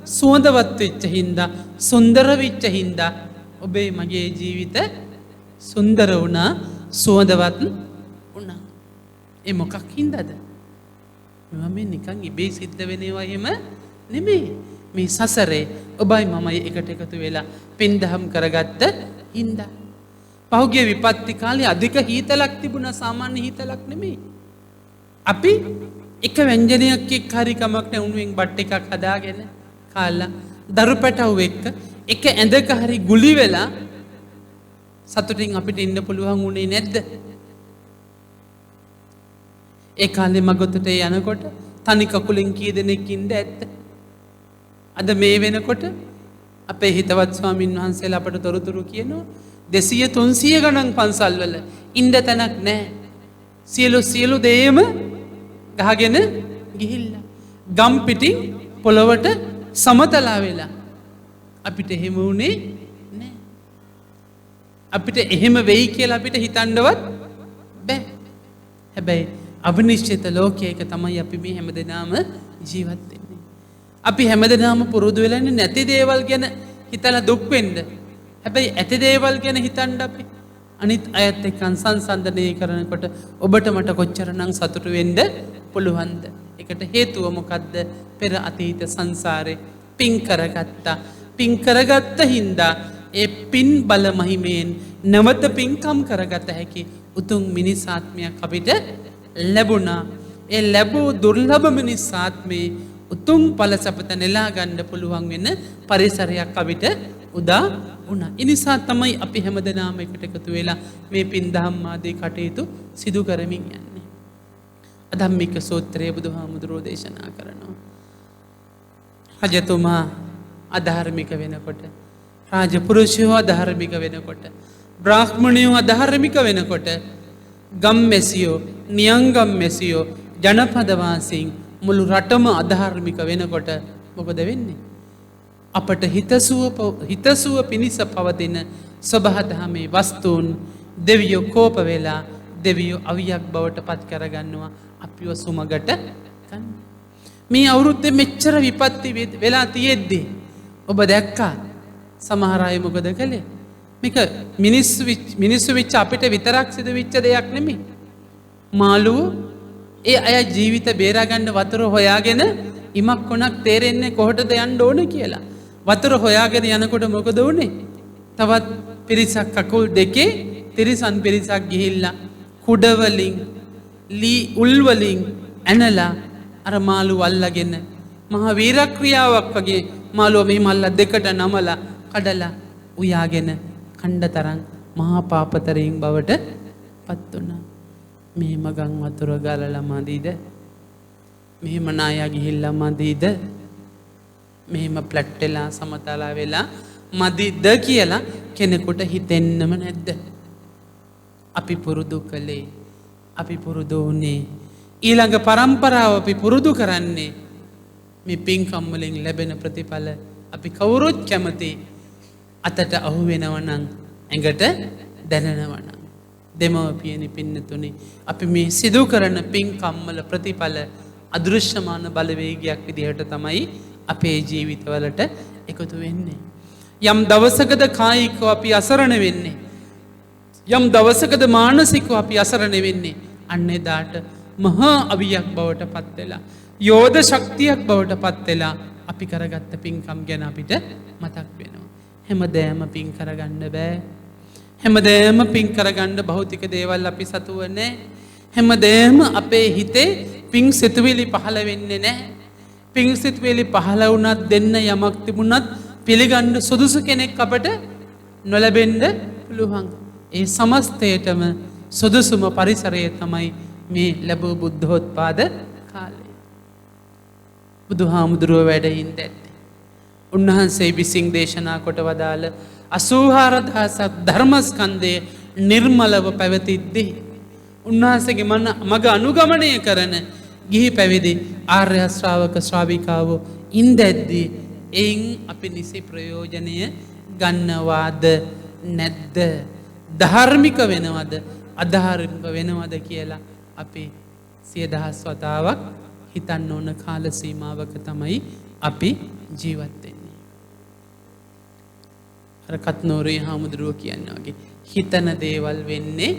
සුවඳවත් වෙච්ච හින්දා, සුන්දර වෙච්ච හින්දා ඔබේ මගේ ජීවිත සුන්දර වුණා, සුවඳවත් වුණා. ඒ මොකක් හින්දාද? මේ නිකන් ඉබේ සිද්ධ වෙන ඒවා එහෙම නෙමෙයි. මේ සසරේ ඔබයි මමයි එකට එකතු වෙලා පින්දහම් කරගත්ත හින්දා. පහුගිය විපත්ති කාලේ අධික හීතලක් තිබුණා, සාමාන්‍ය හීතලක් නෙමෙයි. අපි එක ව්‍යංජනයක් එක්ක හරි කමක් නැ උණුවෙන් බට් එකක් හදාගෙන කාලා දරු පැටවු එක්ක එක ඇඳක හරි ගුලි වෙලා සතුටින් අපිට ඉන්න පුළුවන් වුණේ නැද්ද? ඒ කාලේ මගොතට යනකොට තනි කකුලෙන් කී දෙනෙක් ඉඳ ඇත්ද? අද මේ වෙනකොට අපේ හිතවත් ස්වාමින් වහන්සේලා අපට තොරතුරු කියනවා 200 300 ගණන් පන්සල් වල ඉන්න තැනක් නැහැ. සියලු දේම ගහගෙන ගිහිල්ලා. ගම් පිටින් පොළොවට සමතලා වෙලා. අපිට එහෙම වුණේ නෑ. අපිට එහෙම වෙයි කියලා අපිට හිතන්නවත් බෑ. හැබැයි අවිනිශ්චිත ලෝකයක තමයි අපි මේ හැමදෙනාම ජීවත් වෙන්නේ. අපි හැමදෙනාම පුරුදු වෙලා ඉන්නේ නැති දේවල් ගැන හිතලා දුක් වෙන්න. හැබැයි ඇති දේවල් ගැන හිතන්න අපි අනිත් අයත් එක්ක සංසන්දනය කරනකොට ඔබට මට කොච්චරනම් සතුටු වෙන්න පුළුවන්ද? ඒකට හේතුව මොකද්ද? පෙර අතීත සංසාරේ පින් කරගත්තා. පින් කරගත්ත හින්දා ඒ පින් බල මහිමෙන් නවත පින්කම් කරගත හැකි උතුම් මිනිස් ආත්මයක් අපිට ලැබුණා. ඒ ලැබූ දුර්ලභ මිනිස් ආත්මේ උතුම් ඵල සපත නෙලා ගන්න පුළුවන් වෙන පරිසරයක් අපිට උදා වුණා. ඒ නිසා තමයි අපි හැමදෙනාම එකට එකතු වෙලා මේ පින් දහම් ආදී කටයුතු සිදු කරමින් යන්නේ. අධම්මික සූත්‍රයේ බුදුහාමුදුරෝ දේශනා කරනවා. රජතුමා අධාර්මික වෙනකොට, රාජපුරුෂයෝ අධාර්මික වෙනකොට, බ්‍රාහ්මණයෝ අධාර්මික වෙනකොට, ගම්මැසියෝ, නියංගම්මැසියෝ, ජනපදවාසීන් මුළු රටම අධාර්මික වෙනකොට මොකද වෙන්නේ? අපට හිතසුව පිණිස පවතින සබහදහමේ වස්තුන් දෙවියෝ කෝප වෙලා දෙවියෝ අවියක් බවට පත් කරගන්නවා. අපිව සුමගට ගන්න. මේ අවුරුද්දේ මෙච්චර විපත්ති වෙලා තියෙද්දි ඔබ දැක්කා සමහර අය මොකද කළේ? මේක මිනිස්සු විච්ච අපිට විතරක් සිදු වෙච්ච දෙයක් නෙමෙයි. මාළුව ඒ අය ජීවිත බේරාගන්න වතුර හොයාගෙන ඉමක් කොනක් තේරෙන්නේ කොහටද යන්න ඕන කියලා. වතුර හොයාගෙන යනකොට මොකද වුනේ? තවත් පිරිසක් කකුල් දෙකේ තිරිසන් පිරිසක් ගිහිල්ලා කුඩ වලින් ලී උල් වලින් ඇනලා අර මාළුව අල්ලගෙන මහා වීරක්‍රියාවක් වගේ මාළුව මේ මල්ල දෙකට නමලා කඩලා උයාගෙන කණ්ඩ තරම් මහා පාපතරයෙන් බවට පත් වුණා. මෙහෙම ගම් වතුර ගලලා මදීද? මෙහෙම නායා ගිහිල්ලා මදීද? මෙහෙම ප්ලැට් වෙලා සමතලා වෙලා මදීද කියලා කෙනෙකුට හිතෙන්නම නැද්ද? අපි පුරුදු කළේ, අපි පුරුදු වුණේ, ඊළඟ පරම්පරාව අපි පුරුදු කරන්නේ මේ පින්කම් වලින් ලැබෙන ප්‍රතිඵල අපි කවුරුත් කැමති. අතට අහු වෙනවා නම් ඇඟට දැනෙනවා නම් දෙමව්පියනි පින්නතුනි, අපි මේ සිදු කරන පින්කම් වල ප්‍රතිඵල අදෘශ්‍යමාන බලවේගයක් විදිහට තමයි අපේ ජීවිතවලට එකතු වෙන්නේ. යම් දවසකද කායිකව අපි අසරණ වෙන්නේ, යම් දවසකද මානසිකව අපි අසරණ වෙන්නේ, අන්න එදාට මහා අවියක් බවට පත් වෙලා, යෝධ ශක්තියක් බවට පත් වෙලා අපි කරගත්ත පින්කම් ගැන අපිට මතක් වෙනවා. හැමදෑම පින් කරගන්න බෑ. හැමදෑම පින් කරගන්න භෞතික දේවල් අපි සතුව නැහැ. හැමදෑම අපේ හිතේ පින් සිතුවිලි පහළ වෙන්නේ නැහැ. පින් සිතුවිලි පහළ වුණත් දෙන්න යමක් තිබුණත් පිළිගන්න සුදුසු කෙනෙක් අපට නොලැබෙන්න පුළුවන්. ඒ සමස්තයටම සුදුසුම පරිසරය තමයි මේ ලැබූ බුද්ධෝත්පාද කාලය. බුදුහාමුදුරුව වැඩ ඉඳද්දී උන්වහන්සේ විසින් දේශනා කොට වදාළ 84000ක් ධර්මස්කන්ධය නිර්මලව පැවතිද්දී උන්වහන්සේගේ මග අනුගමනය කරන ගිහි පැවිදි ආර්ය ශ්‍රාවක ශ්‍රාවිකාවෝ ඉඳද්දී එයින් අපි නිසි ප්‍රයෝජනය ගන්නවාද නැද්ද? ධාර්මික වෙනවද අධාර්මික වෙනවද කියලා අපි 10000 වතාවක් හිතන්න ඕන කාල සීමාවක තමයි අපි ජීවත් වෙන්නේ. අර කත්නෝරේ හාමුදුරුව කියන්නේ වගේ හිතන දේවල් වෙන්නේ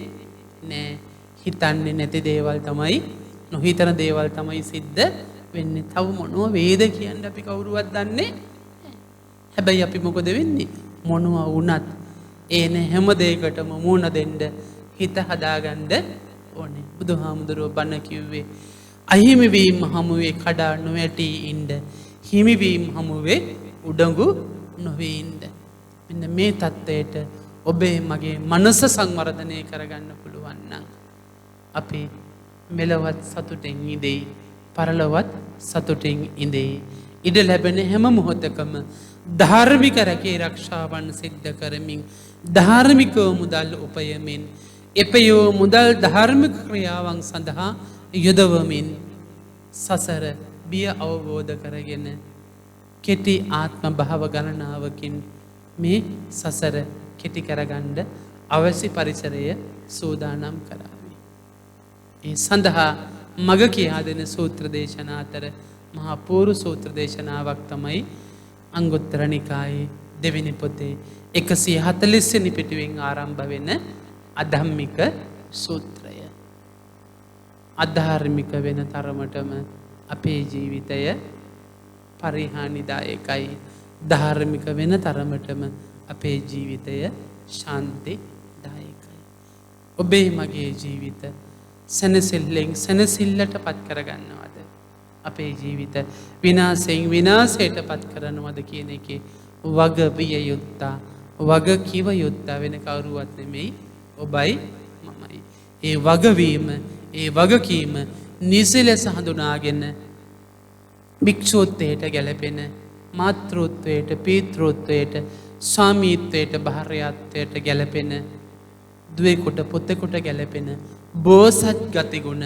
නෑ. හිතන්නේ නැති දේවල් තමයි, නොහිතන දේවල් තමයි සිද්ධ වෙන්නේ. තව මොනව වේද කියන්නේ අපි කවුරුවත් දන්නේ නෑ. හැබැයි අපි මොකද වෙන්නේ? මොනව වුණත් ඒන හැම දෙයකටම මුණ දෙන්න හිත හදාගන්න ඕනේ. බුදුහාමුදුරුව බණ කිව්වේ අහිමි වීම හමුවේ කඩා නොවැටී ඉන්න, හිමිවීම හමුවේ උඩඟු නොවේ ඉන්න. මෙන්න මේ தත්ත්වයට ඔබේ මගේ මනස සංවර්ධනය කරගන්න පුළුවන් නම් අපි මෙලවත් සතුටෙන් ඉඳෙයි, පරලොවත් සතුටෙන් ඉඳෙයි. ඉඩ ලැබෙන හැම මොහොතකම ධාර්මික රැකේ ආරක්ෂාවන් සිද්ධ කරමින්, ධාර්මිකව මුදල් උපයමින්, එපයෝ මුදල් ධාර්මික ක්‍රියාවන් සඳහා යොදවමින් සසර බිය අවබෝධ කරගෙන කෙටි ආත්ම භාව ගණනාවකින් මේ සසර කෙටි කරගන්න අවශ්‍ය පරිසරය සූදානම් කරાવી. ඒ සඳහා මග කියා දෙන සූත්‍ර දේශනා අතර මහා පූර්ව සූත්‍ර දේශනාවක් තමයි අංගුත්තර නිකායේ දෙවෙනි පොතේ 140 වෙනි පිටුවෙන් ආරම්භ වෙන අධම්මික සූත්‍රය. අධාර්මික වෙන තරමටම අපේ ජීවිතය පරිහානිදායකයි. ධාර්මික වෙන තරමටම අපේ ජීවිතය ශාන්තිදායකයි. ඔබේ මගේ ජීවිත සැනසෙල්ලෙන් සැනසෙල්ලට පත් කරගන්නවද? අපේ ජීවිත විනාශයෙන් විනාශයට පත් කරනවද කියන එකේ වග විය යුත්තා, වග කිව යුත්තා වෙන කවුරුවත් නෙමෙයි, ඔබයි මමයි. ඒ වගවීම, ඒ වගකීම නිසි ලෙස හඳුනාගෙන භික්ෂූත්වයට ගැලපෙන, මාතෘත්වයට, පීතෘත්වයට, ස්වාමීත්වයට, භාර්යාත්වයට ගැලපෙන, දුවෙකුට පුතෙකුට ගැලපෙන බෝසත් ගතිගුණ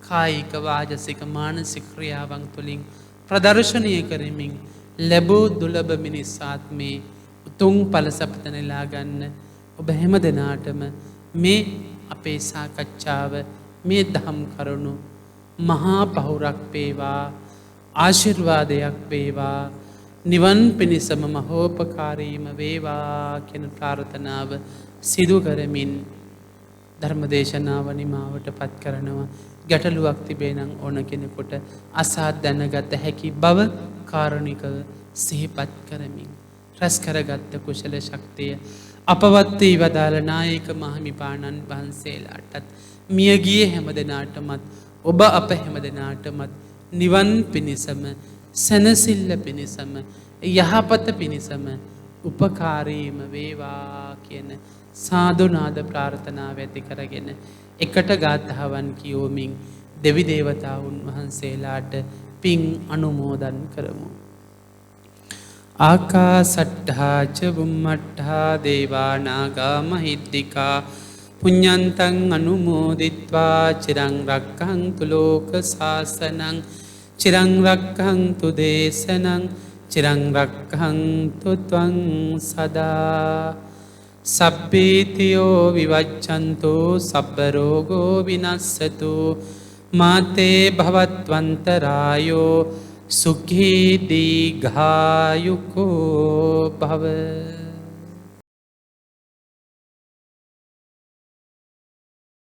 කායික වාචසික මානසික ක්‍රියාවන් තුළින් ප්‍රදර්ශනය කරමින් ලැබූ දුලබ මිනිස් ආත්මේ උතුම් ඵල සපත නෙලා ගන්න ඔබ හැම දෙනාටම මේ අපේ සාකච්ඡාව, මේ දහම් කරුණු මහා පහුරක් වේවා, ආශිර්වාදයක් වේවා, නිවන් පිණිසම මහෝපකාරීම වේවා කියන ප්‍රාර්ථනාව සිදු කරමින් ධර්ම දේශනාව නිමාවට පත් කරනවා. ගැටලුවක් තිබේ නම් ඕන කෙනෙකුට අසා දැනගත හැකි බව කාරුණිකව සිහිපත් කරමින් රැස් කරගත්ත කුසල ශක්තිය අපවත් වී වදාළ නායක මහමිපාණන් වහන්සේලාටත් මියගිය හැම දෙනාටමත් ඔබ අප හැම දෙනාටමත් නිවන් පිණිසම, සැනසෙල්ල පිණිසම, යහපත පිණිසම උපකාරීම වේවා කියන සාදුනාද ප්‍රාර්ථනාව ඇති කරගෙන එකට ගාථාවන් කියෝමින් දෙවි දේවතාවුන් වහන්සේලාට පින් අනුමෝදන් කරමු. ආකාසට්ඨා ච බුම්මට්ඨා දේවා නාග මහිද්దికා පුඤ්ඤන්තං අනුමෝදිත්වා චිරං රක්ඛන්තු ලෝක සාසනං චිරං රක්ඛන්තු දේශනං චිරං රක්ඛන්තු ත්වං සදා. සබ්බීතියෝ විවච්ඡන්තු සබ්බ රෝගෝ විනස්සතු මාතේ භවත්වන්තරායෝ සුඛී දීඝායුකෝ භව.